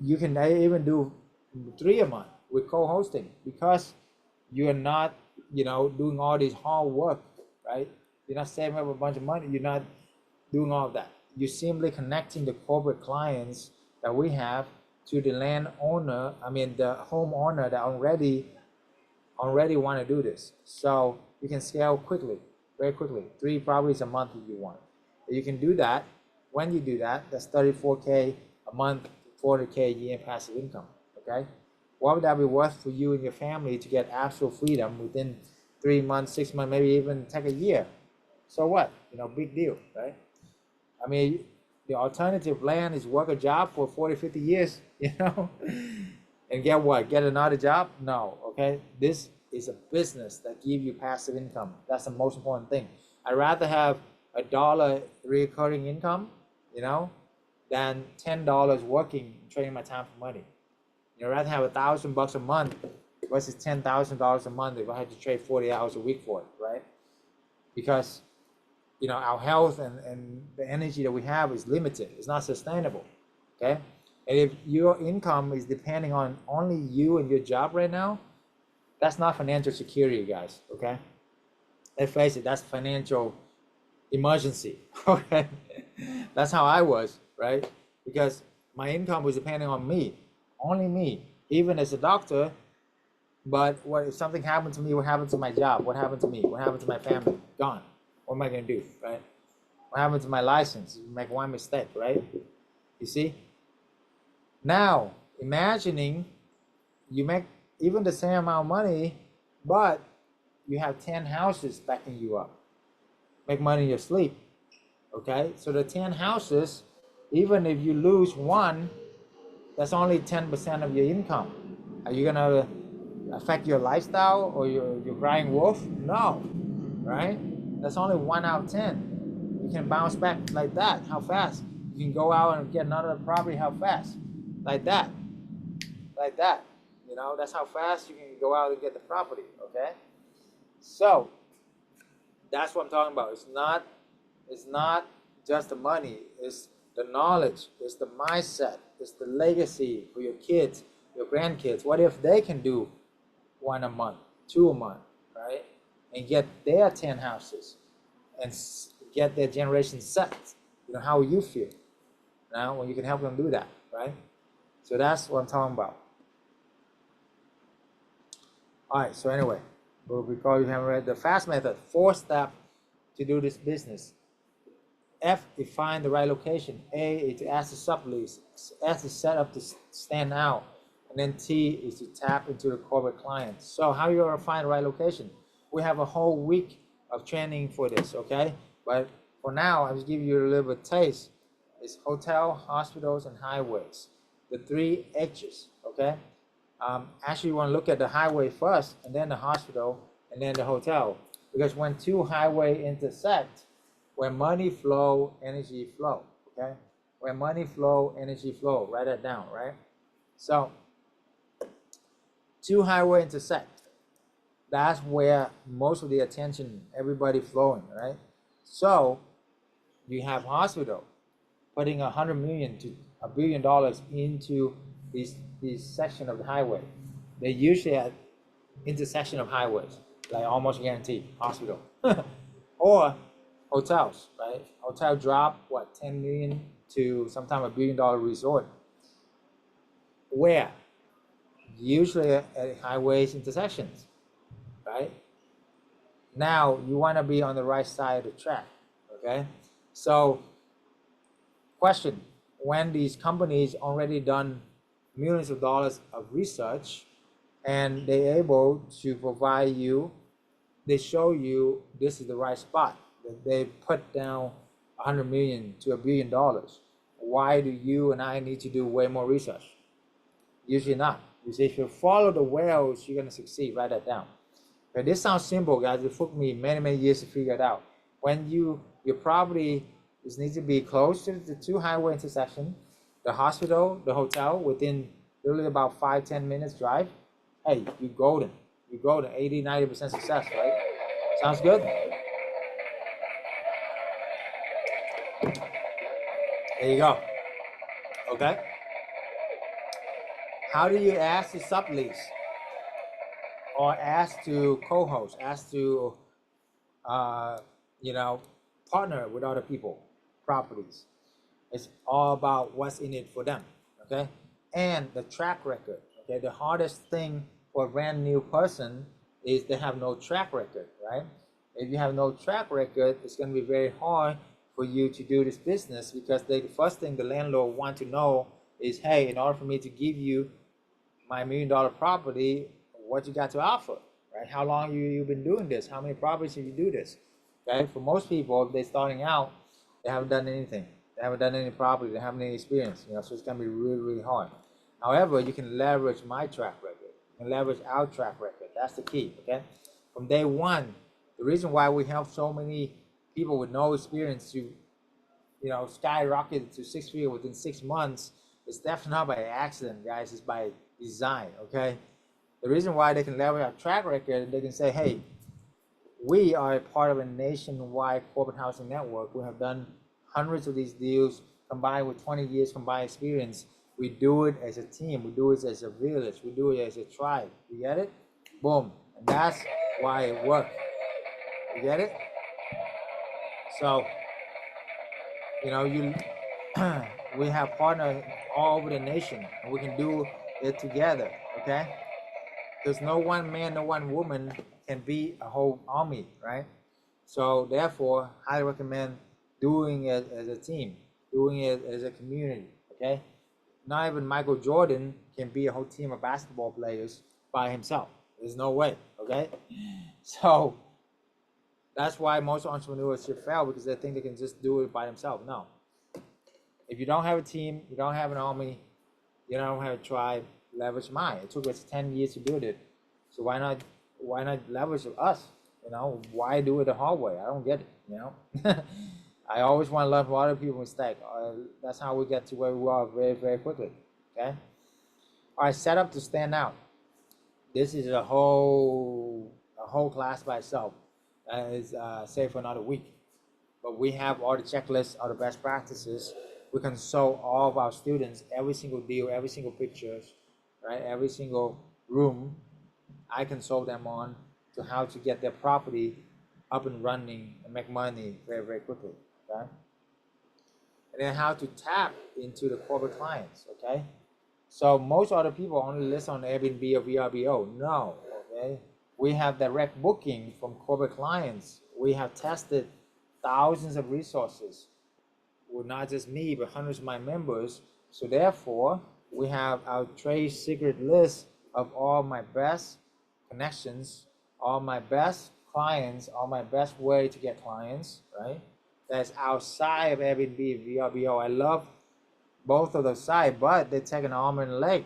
you can even do 3 a month with co-hosting, because you're not, doing all this hard work, right? You're not saving up a bunch of money. You're not doing all of that. You're simply connecting the corporate clients that we have to the landowner, the homeowner that already want to do this. So you can scale quickly, very quickly. 3 properties a month if you want. You can do that. When you do that, that's 34K a month, 40K a year in passive income, okay? What would that be worth for you and your family to get absolute freedom within 3 months, 6 months, maybe even take a year? So what? Big deal, right? The alternative land is work a job for 40, 50 years, and get what? Get another job? No, okay? This is a business that gives you passive income. That's the most important thing. I'd rather have $1 recurring income, than $10 working, trading my time for money. I'd rather have $1,000 a month versus $10,000 a month if I had to trade 40 hours a week for it, right? Because our health and the energy that we have is limited. It's not sustainable, okay? And if your income is depending on only you and your job right now, that's not financial security, guys, okay? Let's face it, that's financial emergency, okay? That's how I was, right? Because my income was depending on me, only me. Even as a doctor, But what if something happened to me? What happened to my job? What happened to me? What happened to my family? Gone. What am I gonna do, right? What happened to my license? You make one mistake, right? You see? Now, imagining you make even the same amount of money, but you have 10 houses backing you up. Make money in your sleep, okay? So the 10 houses, even if you lose one, that's only 10% of your income. Are you gonna affect your lifestyle or your crying wolf? No, right? That's only 1 out of 10. You can bounce back like that. How fast? You can go out and get another property. How fast? Like that, like that. You know, that's how fast you can go out and get the property. Okay, so that's what I'm talking about. It's not just the money. It's the knowledge. It's the mindset. It's the legacy for your kids, your grandkids. What if they can do one a month, two a month, right? And get their 10 houses and get their generation set. You know, how will you feel now when you can help them do that, right? So that's what I'm talking about. All right, so anyway, we'll recall you haven't read the FAST method, 4-step to do this business. F is find the right location. A is to ask the sublease. S is set up to stand out. And then T is to tap into the corporate client. So how are you gonna find the right location? We have a whole week of training for this, okay? But for now, I'll just give you a little bit of taste. It's hotel, hospitals, and highways. The 3 H's, okay? Actually, you want to look at the highway first, and then the hospital, and then the hotel. Because when 2 highways intersect, when money flow, energy flow, okay? When money flow, energy flow. Write that down, right? So 2 highways intersect. That's where most of the attention, everybody flowing, right? So you have hospital putting $100 million to $1 billion into this section of the highway. They usually at intersection of highways, like almost guaranteed hospital, or hotels, right? Hotel drop what 10 million to sometimes $1 billion resort. Where? Usually at highways intersections, right? Now you want to be on the right side of the track, okay? So question, when these companies already done millions of dollars of research and they're able to provide you, they show you this is the right spot, that they put down 100 million to $1 billion. Why do you and I need to do way more research? Usually not. You see, if you follow the whales, you're gonna succeed. Write that down. Okay, this sounds simple, guys. It took me many years to figure it out. When your property needs to be close to the 2 highway intersection, the hospital, the hotel, within literally about 5-10 minutes drive, hey, you're golden. You're golden. 80-90% success, right? Sounds good? There you go. Okay. How do you ask to sublease? Or ask to co-host, ask to, partner with other people, properties. It's all about what's in it for them, okay? And the track record, okay? The hardest thing for a brand new person is they have no track record, right? If you have no track record, it's gonna be very hard for you to do this business because the first thing the landlord want to know is, hey, in order for me to give you my $1 million property, what you got to offer, right? How long you've been doing this? How many properties have you do this? Okay, for most people, if they're starting out, they haven't done anything. They haven't done any property. They haven't any experience. So it's gonna be really hard. However, you can leverage my track record. You can leverage our track record. That's the key. Okay, from day one, the reason why we help so many people with no experience to, skyrocket to 6 figures within 6 months is definitely not by accident, guys. It's by design. Okay. The reason why they can leverage our track record, they can say, hey, we are a part of a nationwide corporate housing network. We have done hundreds of these deals combined with 20 years combined experience. We do it as a team. We do it as a village. We do it as a tribe. You get it? Boom. And that's why it works. You get it? So, we have partners all over the nation, and we can do it together, okay? because no one man, no one woman can be a whole army, right? So therefore, highly recommend doing it as a team, doing it as a community, okay? Not even Michael Jordan can be a whole team of basketball players by himself. There's no way, okay? So that's why most entrepreneurs should fail, because they think they can just do it by themselves. No. If you don't have a team, you don't have an army, you don't have a tribe, leverage mine. It took us 10 years to build it. So why not leverage us? You know, why do it the hard way? I don't get it, you know? I always want to learn from other people's mistakes. That's how we get to where we are very, very quickly, okay? All right, set up to stand out. This is a whole class by itself. That is saved for another week. But we have all the checklists, all the best practices. We consult all of our students, every single deal, every single pictures, right? Every single room, I consult them on to how to get their property up and running and make money very, very quickly, okay? And then how to tap into the corporate clients, okay? So most other people only list on Airbnb or VRBO. No, okay? We have direct booking from corporate clients. We have tested thousands of resources. Well, not just me, but hundreds of my members. So therefore, we have our trade secret list of all my best connections, all my best clients, all my best way to get clients, right? That's outside of Airbnb, VRBO. I love both of those sides, but they take an arm and a leg,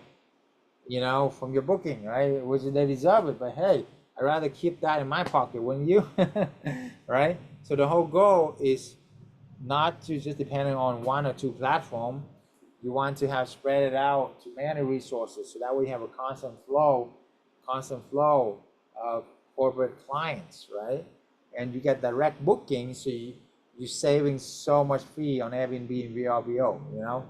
you know, from your booking, right? Which they deserve it, but hey, I'd rather keep that in my pocket, wouldn't you? Right? So the whole goal is not to just depend on one or two platforms. You want to have spread it out to many resources, so that way you have a constant flow of corporate clients, right? And you get direct booking, so you're saving so much fee on Airbnb and VRBO, you know?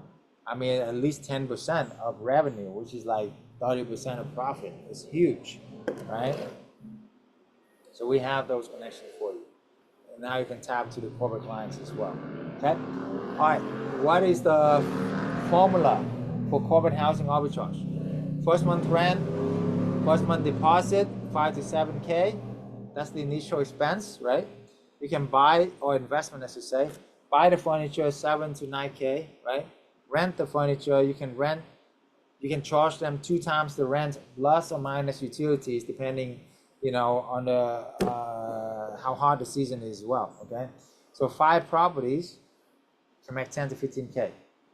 I mean, at least 10% of revenue, which is like 30% of profit. It's huge, right? So we have those connections for you. And now you can tap to the corporate clients as well, okay? All right, what is the formula for corporate housing arbitrage? First month rent, first month deposit, 5 to 7K. That's the initial expense, right? You can buy, or investment, as you say, buy the furniture, 7 to 9K, right? Rent the furniture, you can charge them 2 times the rent plus or minus utilities, depending, you know, on the how hard the season is as well, okay? So 5 properties can make 10 to 15K.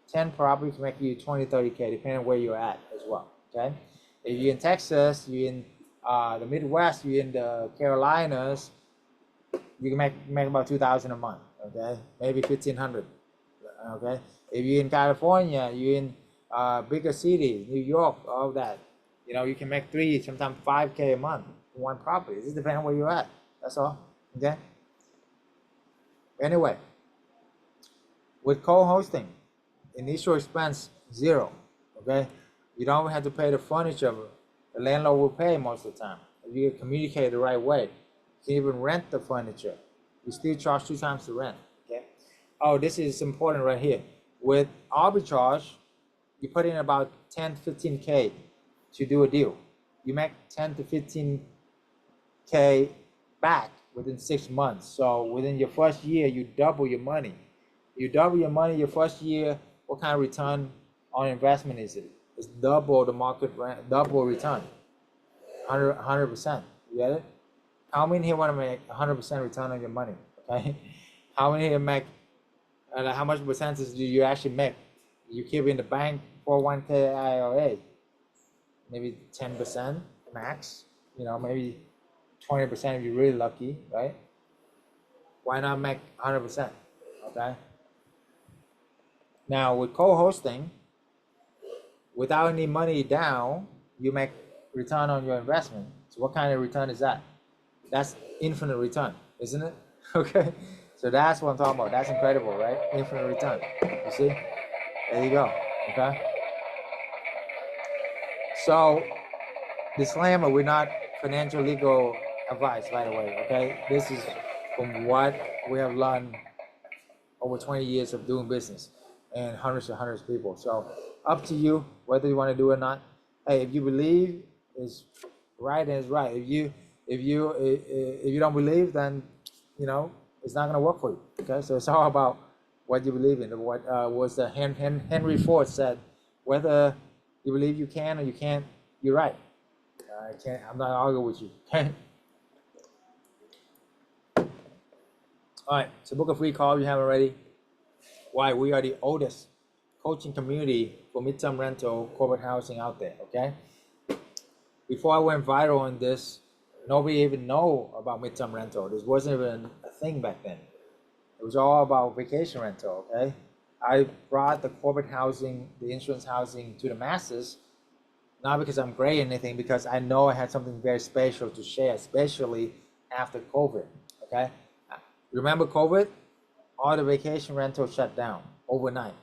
10 properties can make you 20, 30K, depending on where you're at as well, okay? If you're in Texas, you're in the Midwest, you're in the Carolinas, you can make about 2,000 a month, okay? Maybe 1,500, okay? If you're in California, you're in bigger cities, New York, all that, you know, you can make 3, sometimes 5K a month for one property. It just depends on where you're at. That's all, okay? Anyway, with co-hosting, initial expense 0, okay? You don't have to pay the furniture. The landlord will pay most of the time. If you communicate the right way, you can even rent the furniture. You still charge 2 times the rent, okay? Oh, this is important right here. With arbitrage, you put in about 10, 15K to do a deal. You make 10 to 15K back within 6 months. So within your first year, you double your money. You double your money your first year. What kind of return on investment is it? It's double the market rent, double return, 100%. You get it? How many here want to make 100% return on your money? Okay. How many here make? How much percentage do you actually make? You keep in the bank 401k IRA, maybe 10% max. You know, maybe 20% if you're really lucky, right? Why not make 100%? Okay. Now with co-hosting, without any money down, you make return on your investment. So what kind of return is that? That's infinite return, isn't it? Okay. So that's what I'm talking about. That's incredible, right? Infinite return. You see? There you go. Okay. So, disclaimer, we're not financial legal advice, by the way. Okay. This is from what we have learned over 20 years of doing business and hundreds of people. So up to you whether you want to do it or not. Hey, if you believe is right is right. If you don't believe, then you know it's not gonna work for you. Okay, so it's all about what you believe in. What was the Henry Ford said, whether you believe you can or you can't, you're right. I can't. I'm not arguing with you. Okay. All right. So book a free call if you haven't already. Why? We are the oldest coaching community for midterm rental corporate housing out there. Okay. Before I went viral on this, nobody even know about midterm rental. This wasn't even a thing back then. It was all about vacation rental. Okay. I brought the corporate housing, the insurance housing to the masses, not because I'm great or anything, because I know I had something very special to share, especially after COVID. Okay. Remember COVID? All the vacation rentals shut down overnight.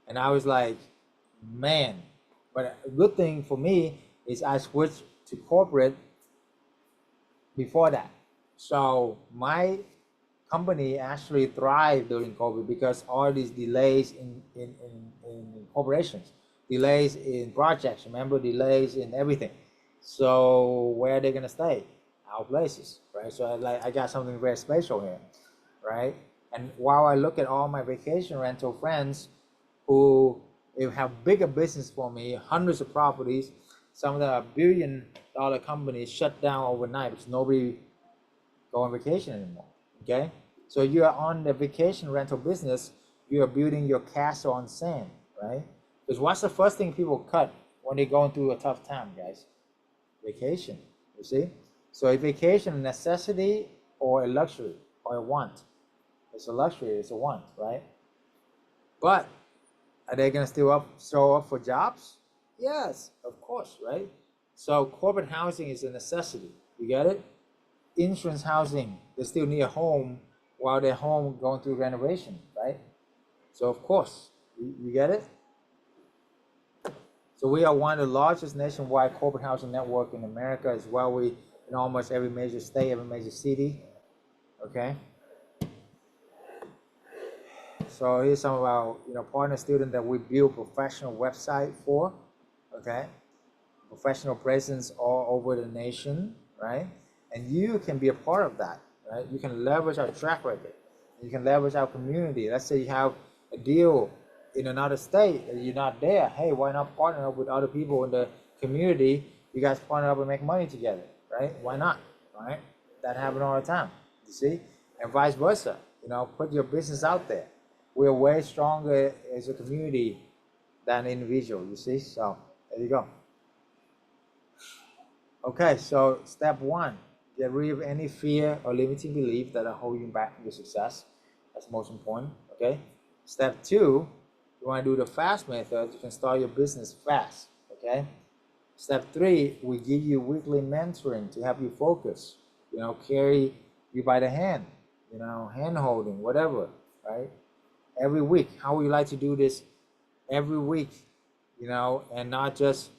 And I was like, man, but a good thing for me is I switched to corporate before that. So my company actually thrived during COVID because all these delays in corporations, delays in projects, remember, delays in everything. So where are they gonna stay? Our places, right? So I got something very special here, right? And while I look at all my vacation rental friends who have bigger business for me, hundreds of properties, some of the billion-dollar companies shut down overnight because nobody go on vacation anymore. Okay, so you are on the vacation rental business. You are building your castle on sand, right? Because what's the first thing people cut when they're going through a tough time, guys? Vacation. You see, so a vacation, a necessity or a luxury or a want? It's a luxury. It's a want, right? But are they gonna still show up for jobs? Yes, of course, right? So corporate housing is a necessity. You get it? Insurance housing, they still need a home while they're home going through renovation, right? So of course, you get it? So we are one of the largest nationwide corporate housing network in America as well. We in almost every major state, every major city, okay? So here's some of our partner students that we build professional website for, okay? Professional presence all over the nation, right? And you can be a part of that, right? You can leverage our track record. You can leverage our community. Let's say you have a deal in another state and you're not there. Hey, why not partner up with other people in the community? You guys partner up and make money together, right? Why not, right? That happens all the time, you see? And vice versa, put your business out there. We're way stronger as a community than individual, you see? So there you go. Okay, so step one, get rid of any fear or limiting belief that are holding you back from your success. That's most important, okay? Step two, you want to do the fast method, you can start your business fast, okay? Step three, we give you weekly mentoring to help you focus, carry you by the hand, hand holding, whatever, right? Every week. How would you like to do this every week, and not just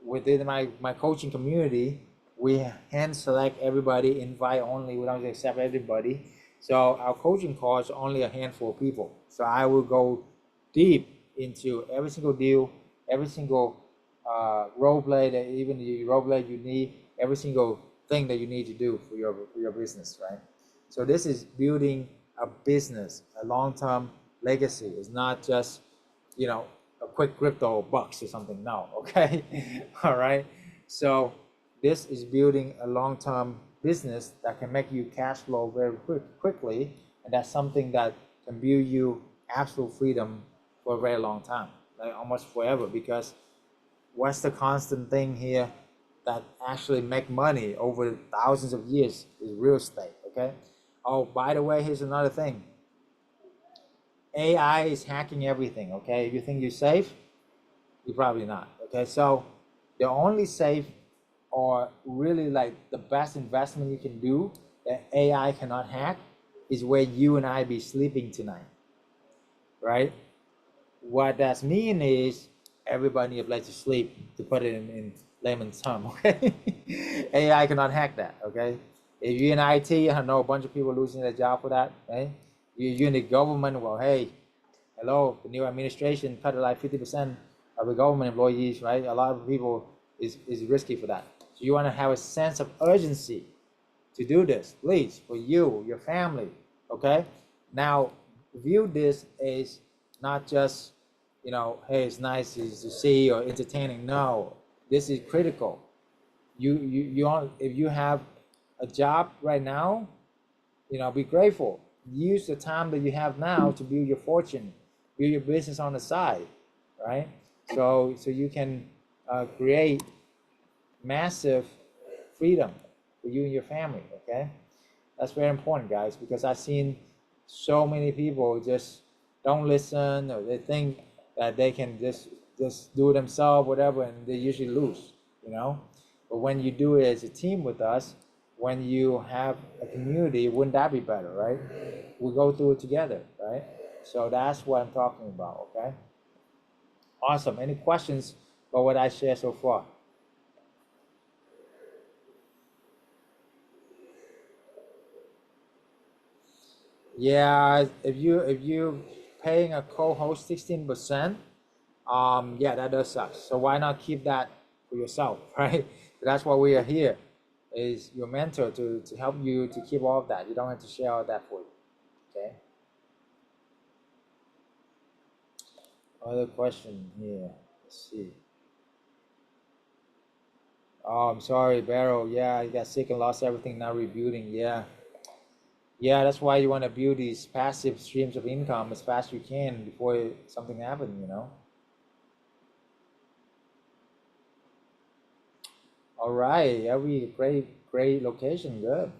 within my coaching community? We hand select everybody, invite only, we don't accept everybody. So our coaching calls only a handful of people. So I will go deep into every single deal, every single role play that even the role play you need, every single thing that you need to do for your business, right? So this is building a business, a long-term legacy. It's not just, a quick crypto bucks or something. No, okay? All right. So this is building a long-term business that can make you cash flow very quickly, and that's something that can build you absolute freedom for a very long time, like almost forever. Because what's the constant thing here that actually make money over thousands of years is real estate, okay? Oh, by the way, here's another thing. AI is hacking everything, okay? If you think you're safe, you're probably not, okay? So the only safe or really like the best investment you can do that AI cannot hack is where you and I be sleeping tonight, right? What that means is everybody need a place to sleep, to put it in layman's term, okay? AI cannot hack that, okay? If you're in IT, I know a bunch of people losing their job for that, right? You're in the government, well, hey, hello, the new administration cut like 50% of the government employees, right? A lot of people is risky for that. So you want to have a sense of urgency to do this, please, for you, your family, okay? Now, view this as not just, you know, hey, it's nice to see or entertaining. No, this is critical. If you have a job right now, you know, be grateful. Use the time that you have now to build your fortune, build your business on the side, right? So you can create massive freedom for you and your family, okay? That's very important, guys, because I've seen so many people just don't listen, or they think that they can just do it themselves, whatever, and they usually lose, you know? But when you do it as a team with us, when you have a community, wouldn't that be better, right? We go through it together, right? So that's what I'm talking about, okay? Awesome. Any questions about what I shared so far? Yeah, if you paying a co-host 16%, yeah, that does suck. So why not keep that for yourself, right? That's why we are here, is your mentor to help you to keep all of that. You don't have to share all that for you, okay? Other question here, let's see. Oh, I'm sorry, Barrow. Yeah, you got sick and lost everything, now rebuilding. Yeah. Yeah, that's why you want to build these passive streams of income as fast as you can before something happens, you know? All right, every great location, good.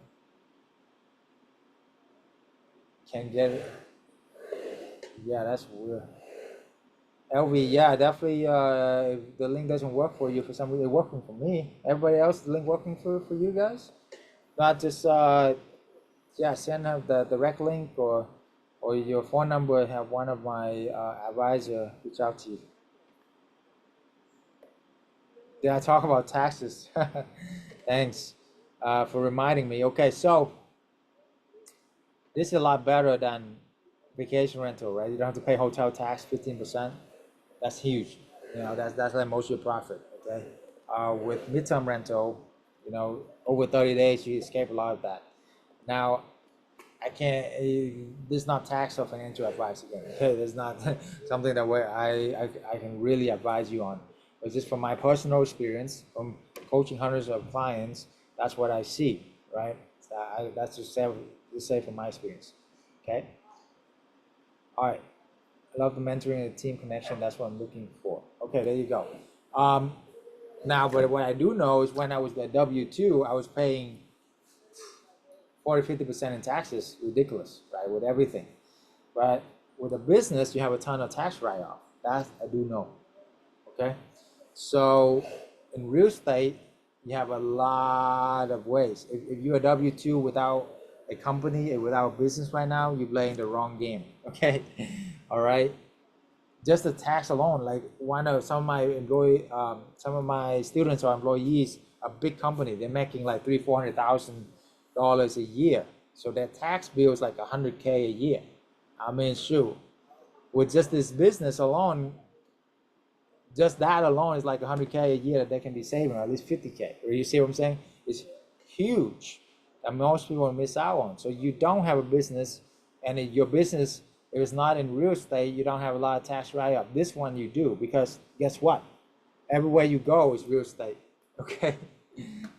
Can get it. Yeah, that's weird. LV, yeah, definitely. If the link doesn't work for you for some reason, it's working for me. Everybody else, the link working for you guys? Not just yeah, send her the direct link or your phone number. Have one of my advisor reach out to you. Did I talk about taxes? Thanks for reminding me. Okay, so this is a lot better than vacation rental, right? You don't have to pay hotel tax 15%. That's huge. You know, that's like most of your profit. Okay, with midterm rental, you know, over 30 days you escape a lot of that. Now, I can't. This is not tax or financial advice again. Okay, there's not something that where I can really advise you on. But just from my personal experience, from coaching hundreds of clients, that's what I see. Right. That's just say from my experience. Okay. All right. I love the mentoring and the team connection. That's what I'm looking for. Okay, there you go. Now, but what I do know is when I was at W2, I was paying 40-50% in taxes. Ridiculous, right? With everything. But with a business, you have a ton of tax write-off. That I do know. Okay. So in real estate, you have a lot of ways. If you're a W2 without a company and without a business right now, you're playing the wrong game. Okay. All right. Just the tax alone, like some of my students or employees, a big company, they're making like $300,000-400,000 a year. So their tax bill is like $100K a year. I mean, shoot, with just this business alone, just that alone is like $100K a year that they can be saving, or at least $50K. You see what I'm saying? It's huge that most people miss out on. So you don't have a business, and your business, if it's not in real estate, you don't have a lot of tax write-off. This one you do, because guess what? Everywhere you go is real estate, okay?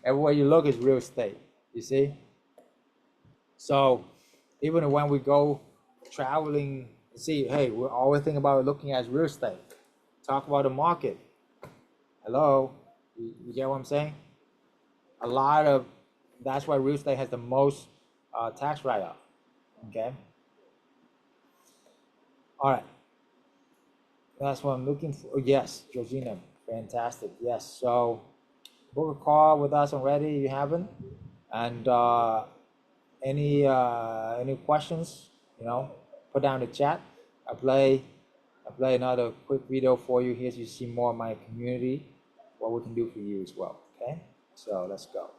Everywhere you look is real estate, you see? So even when we go traveling, see, hey, we're always thinking about looking at real estate. Talk about the market. Hello, you get what I'm saying? That's why real estate has the most tax write-off, okay? All right, that's what I'm looking for. Yes, Georgina, fantastic. Yes, so book a call with us already. You haven't, and any questions? You know, put down the chat. I play another quick video for you here so you see more of my community, what we can do for you as well. Okay, so let's go.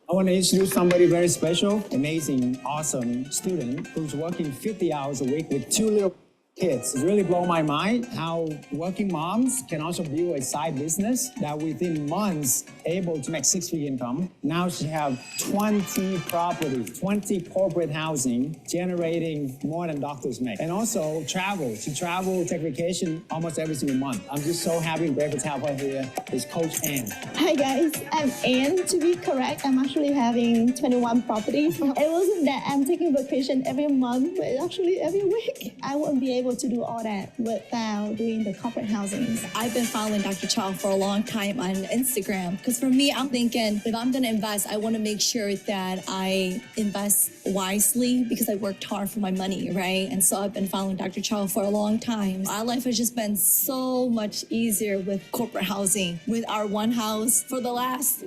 I want to introduce somebody very special, amazing, awesome student who's working 50 hours a week with two little kids. It really blow my mind how working moms can also build a side business that within months able to make six-figure income. Now she have 20 properties, 20 corporate housing, generating more than doctors make. And also travel. She travel, take vacation almost every single month. I'm just so happy and grateful to have her here. Is Coach Ann.
Hi guys, I'm Ann. To be correct, I'm actually having 21 properties. It wasn't that I'm taking vacation every month, but actually every week. I wouldn't be able to do all that without doing the corporate housing.
I've been following Dr. Chau for a long time on Instagram because for me, I'm thinking if I'm going to invest, I want to make sure that I invest wisely because I worked hard for my money, right? And so I've been following Dr. Chau for a long time. Our life has just been so much easier with corporate housing. With our one house for the last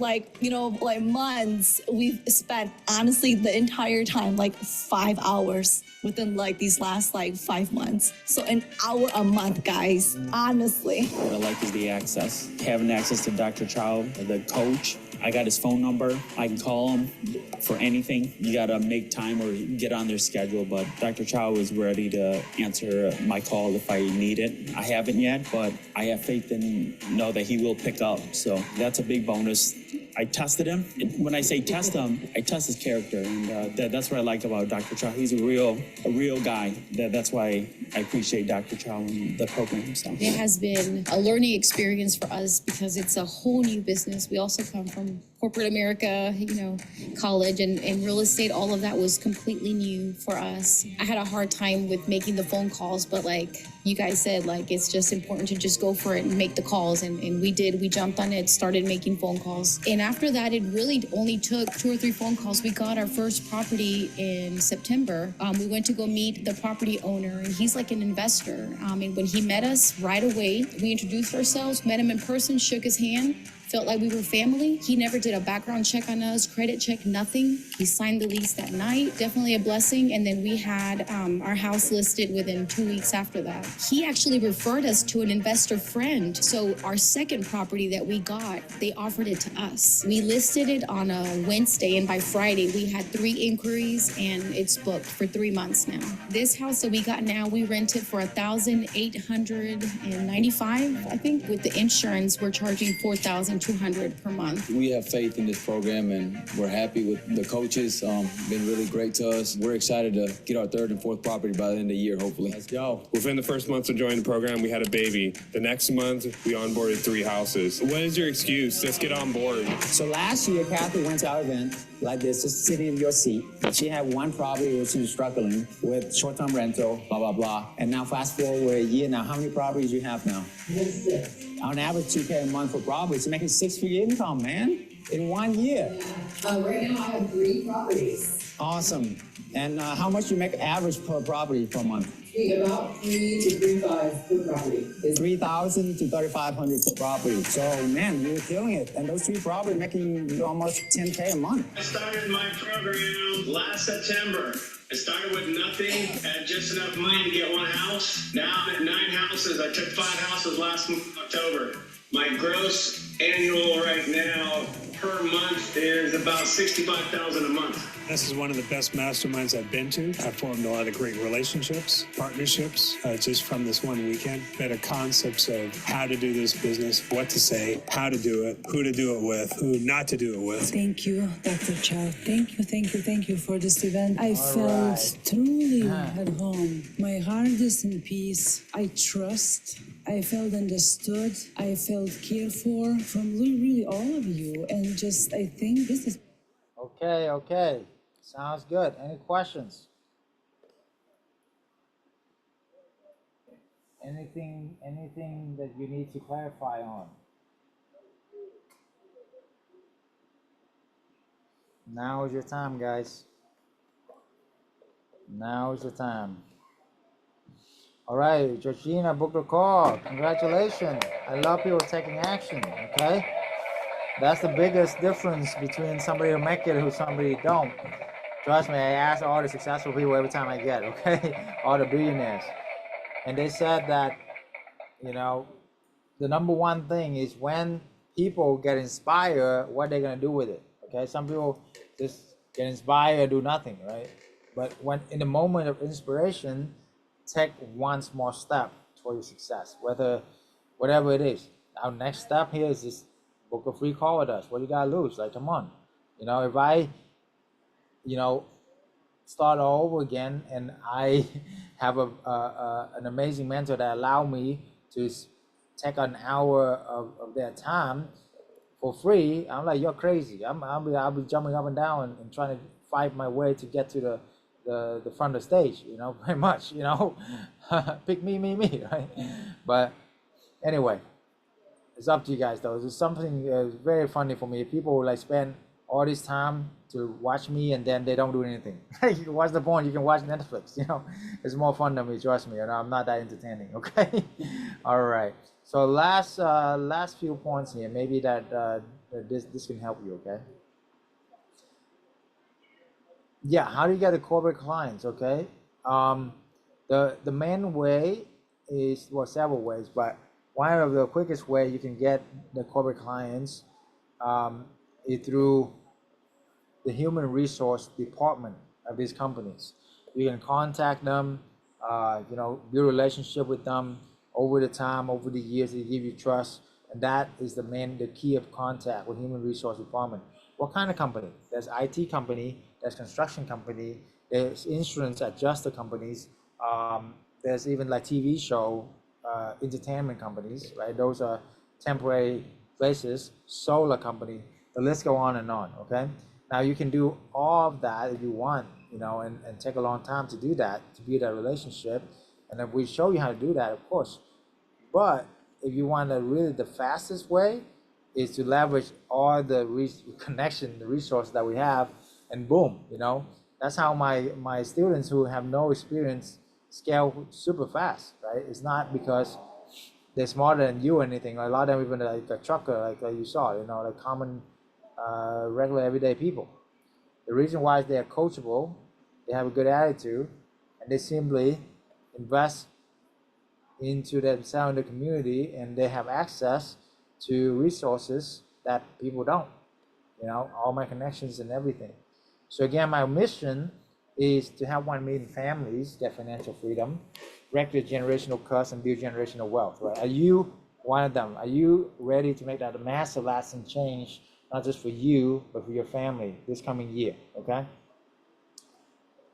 months, we've spent honestly the entire time like 5 hours within these last 5 months. So an hour a month, guys, honestly.
What I like is the access. Having access to Dr. Chau, the coach. I got his phone number. I can call him for anything. You got to make time or get on their schedule, but Dr. Chau is ready to answer my call if I need it. I haven't yet, but I have faith and know that he will pick up. So that's a big bonus. I tested him. When I say test him, I test his character, and that's what I like about Dr. Chau. He's a real guy. That's why I appreciate Dr. Chau and the program. So
it has been a learning experience for us because it's a whole new business. We also come from corporate America, college and real estate. All of that was completely new for us. I had a hard time with making the phone calls, but you guys said, it's just important to just go for it and make the calls. And we did. We jumped on it, started making phone calls. And after that, it really only took 2 or 3 phone calls. We got our first property in September. We went to go meet the property owner, and he's like an investor. And when he met us right away, we introduced ourselves, met him in person, shook his hand, felt like we were family. He never did a background check on us, credit check, nothing. He signed the lease that night. Definitely a blessing. And then we had our house listed within 2 weeks after that. He actually referred us to an investor friend. So our second property that we got, they offered it to us. We listed it on a Wednesday, and by Friday, we had 3 inquiries, and it's booked for 3 months now. This house that we got now, we rented for $1,895, I think. With the insurance, we're charging $4,200 per month.
We have faith in this program, and we're happy with the coaches. Been really great to us. We're excited to get our 3rd and 4th property by the end of the year, hopefully.
Let's go.
Within the first month of joining the program, we had a baby. The next month, we onboarded 3 houses. What is your excuse? Let's get on board.
So last year, Kathy went to our event like this, just sitting in your seat. She had one property where she was struggling with short-term rental, blah, blah, blah. And now fast forward a year now, how many properties you have now? 6. On average, $2K a month for properties. You're making 6-figure income, man, in 1 year.
Right now, I have 3 properties.
Awesome. And how much you make average per property per month?
About 3 to 3.5 per property.
3,000 to 3,500 per property. So, man, you're killing it. And those 3 properties making almost 10K a month.
I started my program last September. I started with nothing, had just enough money to get 1 house. Now I'm at 9 houses. I took 5 houses last October. My gross annual right now per month is about $65,000 a month.
This is one of the best masterminds I've been to. I've formed a lot of great relationships, partnerships, just from this one weekend. Better concepts of how to do this business, what to say, how to do it, who to do it with, who not to do it with.
Thank you, Dr. Chau. Thank you for this event. I felt truly at home. My heart is in peace. I trust. I felt understood. I felt cared for from really all of you. And just, I think this is...
Okay. Sounds good. Any questions? Anything that you need to clarify on? Now is your time, guys. Now is the time. All right, Georgina booked a call. Congratulations. I love people taking action, okay? That's the biggest difference between somebody who make it and somebody who don't. Trust me, I ask all the successful people every time I get, okay? All the billionaires. And they said that, the number one thing is when people get inspired, what they're gonna do with it, okay? Some people just get inspired and do nothing, right? But when in the moment of inspiration, take one small step toward your success, whatever it is. Our next step here is just book a free call with us. What you gotta lose? Like, come on. If I, start all over again and I have an amazing mentor that allow me to take an hour of their time for free, I'm like, you're crazy. I'll be jumping up and down and trying to fight my way to get to the front of the stage, pretty much, pick me, right? But anyway, it's up to you guys though. It's something very funny for me. People like spend all this time to watch me and then they don't do anything. What's the point? You can watch Netflix, it's more fun than me, trust me. I'm not that entertaining, okay? All right. So last few points here, maybe that this can help you, okay? Yeah, how do you get the corporate clients, okay? The main way is, well, several ways, but one of the quickest way you can get the corporate clients is through the human resource department of these companies. You can contact them, build a relationship with them over the time, over the years. They give you trust, and that is the key of contact with human resource department. What kind of company? There's IT company, there's construction company, there's insurance adjuster companies, there's even like TV show, entertainment companies, right? Those are temporary places, solar company, the list go on and on, okay? Now you can do all of that if you want, and take a long time to do that, to build that relationship. And then we show you how to do that, of course. But if you want the fastest way is to leverage all the connection, the resources that we have, and boom, that's how my students who have no experience scale super fast, right? It's not because they're smarter than you or anything. A lot of them even like a trucker, like you saw, like common, regular everyday people. The reason why is they are coachable, they have a good attitude, and they simply invest into themselves in the community, and they have access to resources that people don't. All my connections and everything. So again, my mission is to help 1 million families get financial freedom, break the generational curse, and build generational wealth. Right? Are you one of them? Are you ready to make that a massive, lasting change, not just for you, but for your family this coming year? Okay.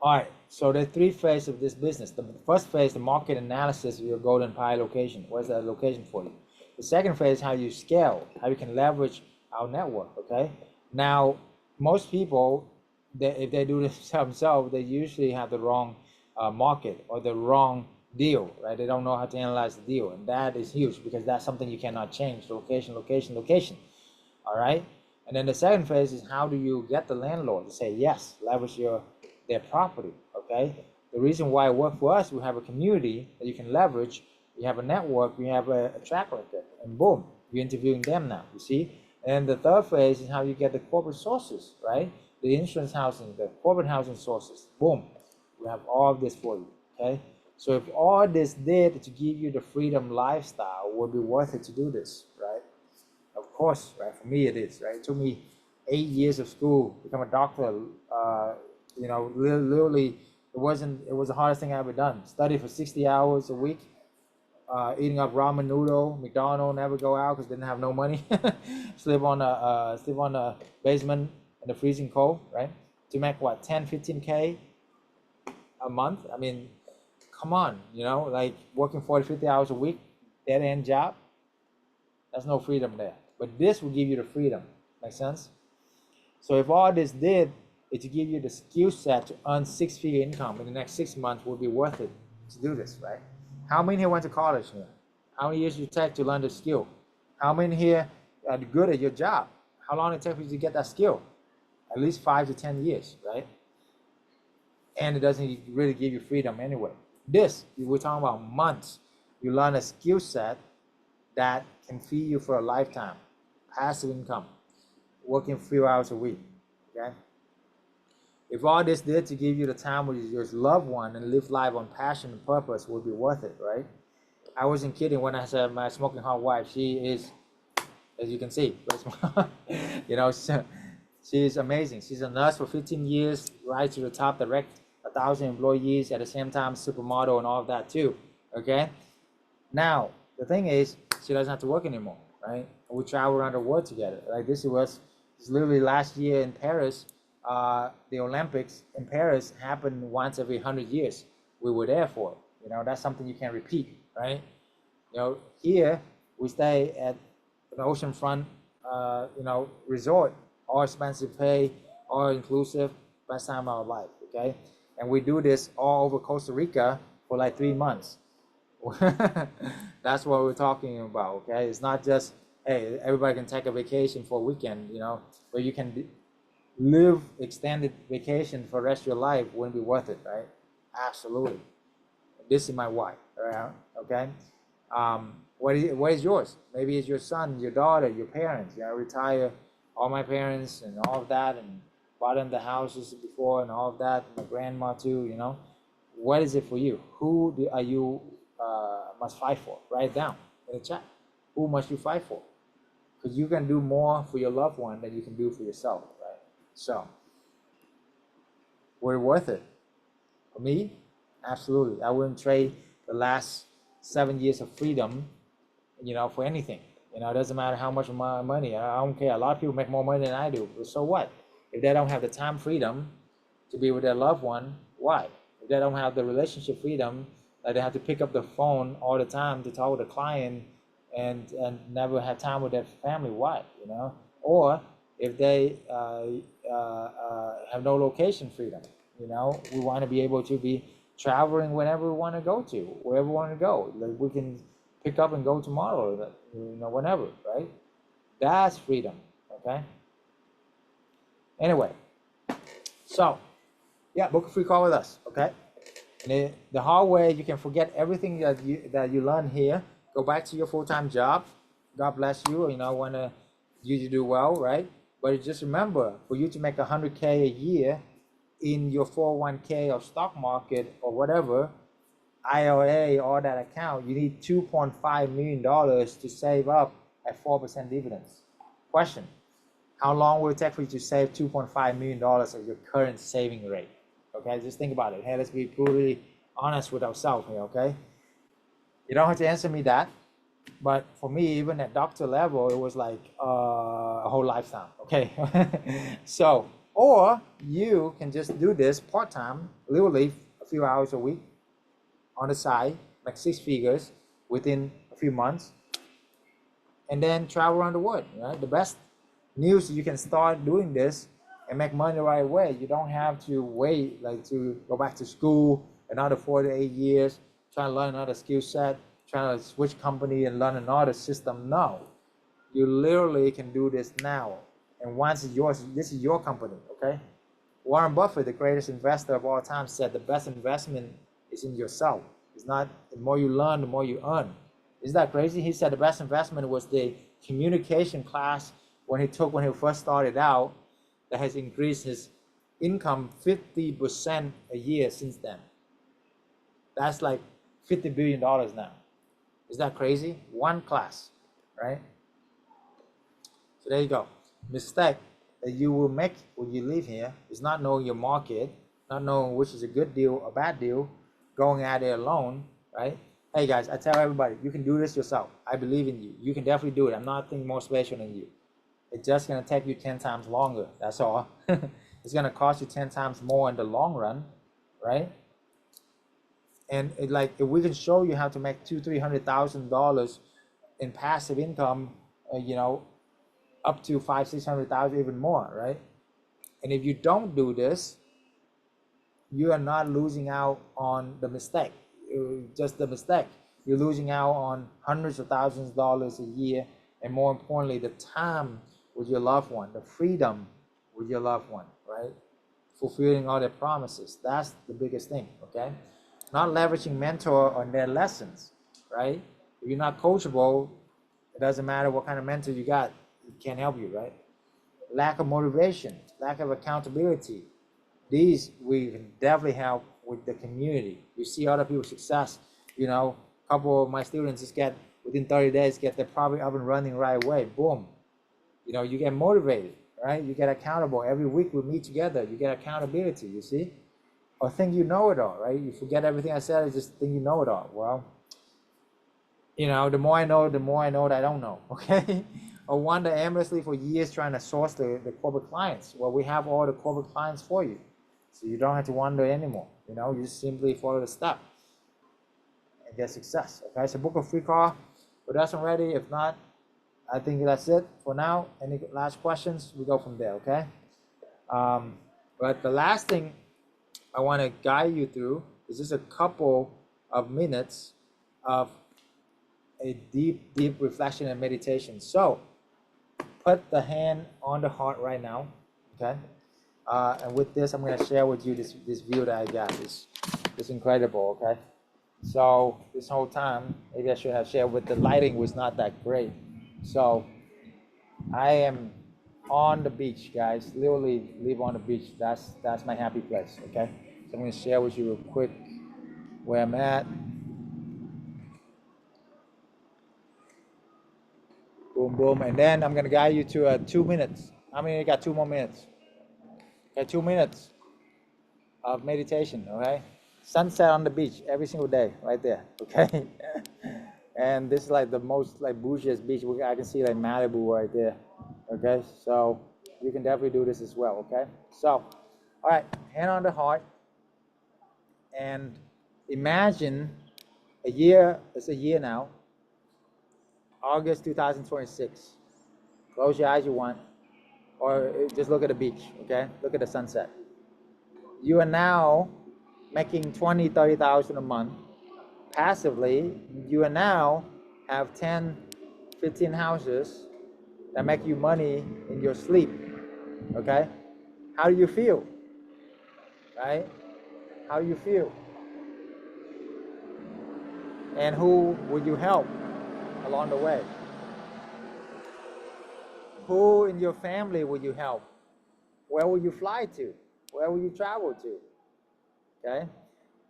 All right. So there are 3 phases of this business. The first phase, the market analysis of your golden pie location. Where's that location for you? The second phase, how you scale, how you can leverage our network. Okay. Now, most people, if they do this themselves, they usually have the wrong market or the wrong deal, right? They don't know how to analyze the deal, and that is huge because that's something you cannot change. Location. All right. And then the second phase is how do you get the landlord to say yes, leverage their property. Okay. The reason why it worked for us, we have a community that you can leverage. We have a network. We have a track record, and boom, you're interviewing them now. You see. And the third phase is how you get the corporate sources, right? The insurance housing, the corporate housing sources, boom, we have all of this for you, okay? So if all this did to give you the freedom lifestyle, would be worth it to do this, right? Of course, right? For me, it is, right? It took me 8 years of school, become a doctor. Literally, it was the hardest thing I ever done. Study for 60 hours a week, eating up ramen noodle, McDonald's, never go out because didn't have no money. sleep on a basement in the freezing cold, right? To make what, 10, 15K a month? I mean, come on, like working 40, 50 hours a week, dead end job. There's no freedom there. But this will give you the freedom. Make sense? So if all this did is to give you the skill set to earn 6-figure income in the next 6 months, will be worth it to do this, right? How many here went to college here? How many years did it take to learn the skill? How many here are good at your job? How long did it take for you to get that skill? At least 5 to 10 years, right? And it doesn't really give you freedom anyway. This, we're talking about months. You learn a skill set that can feed you for a lifetime. Passive income, working 3 hours a week, okay? If all this did to give you the time with your loved one and live life on passion and purpose, would be worth it, right? I wasn't kidding when I said my smoking hot wife, she is, as you can see, she is amazing. She's a nurse for 15 years, right to the top, direct 1,000 employees at the same time, supermodel and all of that too. Okay. Now the thing is, she doesn't have to work anymore, right? We travel around the world together. Like this was literally last year in Paris. The Olympics in Paris happened once every 100 years. We were there for it. You know, that's something you can't repeat, right? You know, here we stay at an oceanfront, resort, all expensive pay, all inclusive, best time of our life, okay? And we do this all over Costa Rica for like 3 months. That's what we're talking about, okay? It's not just, hey, everybody can take a vacation for a weekend, you know, but you can live extended vacation for the rest of your life. Wouldn't be worth it, right? Absolutely. This is my wife, right? Okay. What is yours? Maybe it's your son, your daughter, your parents. You know, retire all my parents and all of that, and bought them the houses before and all of that. My grandma too. You know, what is it for you? Who are you must fight for? Write it down in the chat. Who must you fight for? Because you can do more for your loved one than you can do for yourself, right? So, we're worth it. For me, absolutely. I wouldn't trade the last 7 years of freedom, you know, for anything. You know, it doesn't matter how much money. I don't care. A lot of people make more money than I do. But so what? If they don't have the time freedom to be with their loved one, why? If they don't have the relationship freedom, like they have to pick up the phone all the time to talk with a client and never have time with their family, why? You know? Or if they have no location freedom, you know, we want to be able to be traveling whenever we want to go to, wherever we want to go. Like we can pick up and go tomorrow, you know, whenever, right? That's freedom, okay? Anyway, so yeah, book a free call with us, okay? And the hard way, you can forget everything that you learn here. Go back to your full-time job. God bless you. You know, want you to do well, right? But just remember, for you to make $100K a year in your 401k or stock market or whatever, IRA, all that account, you need $2.5 million to save up at 4% dividends. Question, how long will it take for you to save $2.5 million at your current saving rate? Okay, just think about it. Hey, let's be brutally honest with ourselves here, okay? You don't have to answer me that, but for me, even at doctor level, it was like a whole lifetime, okay? So, or you can just do this part-time, literally a few hours a week on the side, like 6 figures within a few months, and then travel around the world, right? The best news, you can start doing this and make money right away. You don't have to wait, like to go back to school another 4 to 8 years, trying to learn another skill set, trying to switch company and learn another system. No, you literally can do this now. And once it's yours, this is your company, okay? Warren Buffett, the greatest investor of all time, said the best investment is in yourself. It's not, the more you learn, the more you earn. Isn't that crazy? He said the best investment was the communication class when he first started out, that has increased his income 50% a year since then. That's like $50 billion now. Is that crazy? One class, right? So there you go. Mistake that you will make when you leave here is not knowing your market, not knowing which is a good deal or bad deal, going at it alone, right? Hey guys, I tell everybody, you can do this yourself. I believe in you. You can definitely do it. I'm not thinking more special than you. It's just gonna take you 10 times longer. That's all. It's gonna cost you 10 times more in the long run, right? And if we can show you how to make $200,000-$300,000 in passive income, up to $500,000-$600,000, even more, right? And if you don't do this, you are not losing out on the mistake. Just the mistake. You're losing out on hundreds of thousands of dollars a year, and more importantly, the time with your loved one, the freedom with your loved one, right? Fulfilling all their promises. That's the biggest thing, okay? Not leveraging mentor on their lessons, right? If you're not coachable, it doesn't matter what kind of mentor you got, it can't help you, right? Lack of motivation, lack of accountability. These we can definitely help with the community. You see other people's success, a couple of my students just within 30 days, get their property up and running right away, boom. You get motivated, right? You get accountable. Every week we meet together, you get accountability, you see? or think you know it all, right? You forget everything I said, I just think you know it all. Well, you know, the more I know that I don't know, okay? Or wander aimlessly for years trying to source the corporate clients. Well, we have all the corporate clients for you. So you don't have to wonder anymore, you know, you just simply follow the step and get success, okay? So book a free call with us already. If not, I think that's it for now. Any last questions? We go from there, okay? But the last thing I want to guide you through is just a couple of minutes of a deep, deep reflection and meditation. So put the hand on the heart right now, okay? And with this, I'm going to share with you this view that I got. It's incredible, okay? So this whole time, maybe I should have shared with the lighting was not that great. So I am on the beach, guys. Literally live on the beach. That's my happy place, okay? So I'm going to share with you real quick where I'm at. Boom, boom. And then I'm going to guide you to 2 minutes. How many got 2 more minutes? Okay, 2 minutes of meditation, okay? Sunset on the beach every single day, right there, okay? And this is like the most like bougiest beach. I can see like Malibu right there, okay? So you can definitely do this as well, okay? So, all right, hand on the heart. And imagine a year, it's a year now, August 2026. Close your eyes you want, or just look at the beach, okay? Look at the sunset. You are now making 20, 30,000 a month. Passively, you are now have 10, 15 houses that make you money in your sleep, okay? How do you feel, right? How do you feel? And who would you help along the way? Who in your family would you help? Where will you fly to? Where will you travel to? Okay?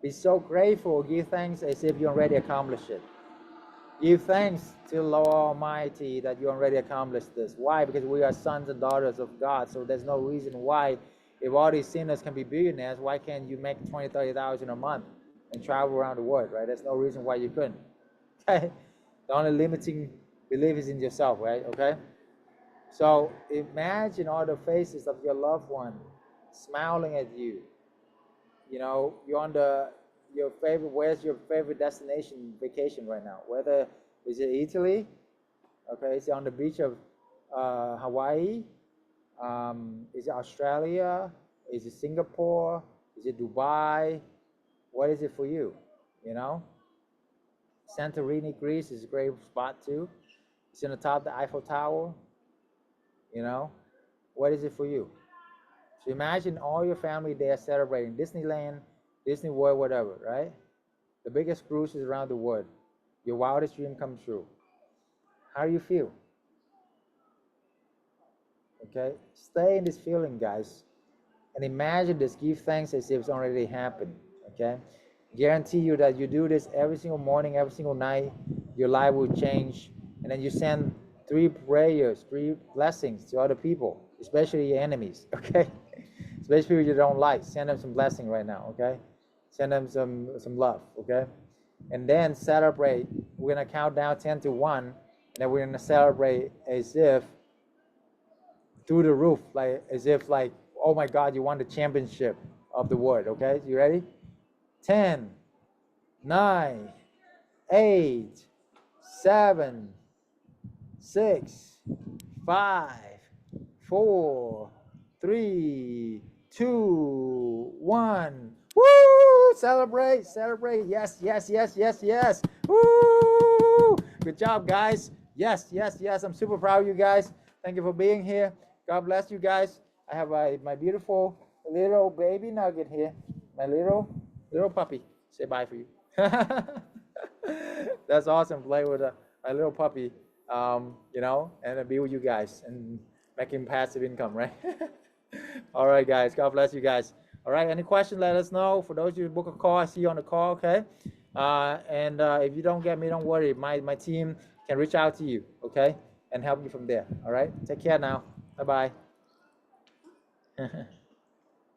Be so grateful, give thanks as if you already accomplished it. Give thanks to the Lord Almighty that you already accomplished this. Why? Because we are sons and daughters of God, so there's no reason why, if all these sinners can be billionaires, why can't you make 20, 30,000 a month and travel around the world, right? There's no reason why you couldn't. Okay? The only limiting belief is in yourself, right? Okay? So imagine all the faces of your loved one smiling at you. You know, you're on your favorite, where's your favorite destination vacation right now? Whether, is it Italy? Okay, is it on the beach of Hawaii? Is it Australia? Is it Singapore? Is it Dubai? What is it for you? You know? Santorini, Greece is a great spot too. It's on the top of the Eiffel Tower. You know, what is it for you? So imagine all your family there celebrating Disneyland, Disney World, whatever, right? The biggest cruises around the world. Your wildest dream come true. How do you feel? Okay, stay in this feeling, guys, and imagine this. Give thanks as if it's already happened. Okay, guarantee you that you do this every single morning, every single night, your life will change. And then you send 3 prayers, 3 blessings to other people, especially your enemies, okay? Especially people you don't like. Send them some blessing right now, okay? Send them some love, okay? And then celebrate. We're gonna count down 10 to 1, and then we're gonna celebrate as if through the roof, like as if like, oh my God, you won the championship of the world, okay? You ready? 10, 9, 8, 7, 6, 5, 4, 3, 2, 1. Woo! Celebrate, celebrate. Yes, yes, yes, yes, yes. Woo! Good job, guys. Yes, yes, yes. I'm super proud of you guys. Thank you for being here. God bless you guys. I have my beautiful little baby nugget here. My little puppy. Say bye for you. That's awesome. Play with my little puppy, you know, and be with you guys and making passive income, right? All right, guys. God bless you guys. All right. Any questions? Let us know. For those of you who book a call, I see you on the call. Okay. And if you don't get me, don't worry. My team can reach out to you. Okay, and help you from there. All right. Take care now. Bye bye.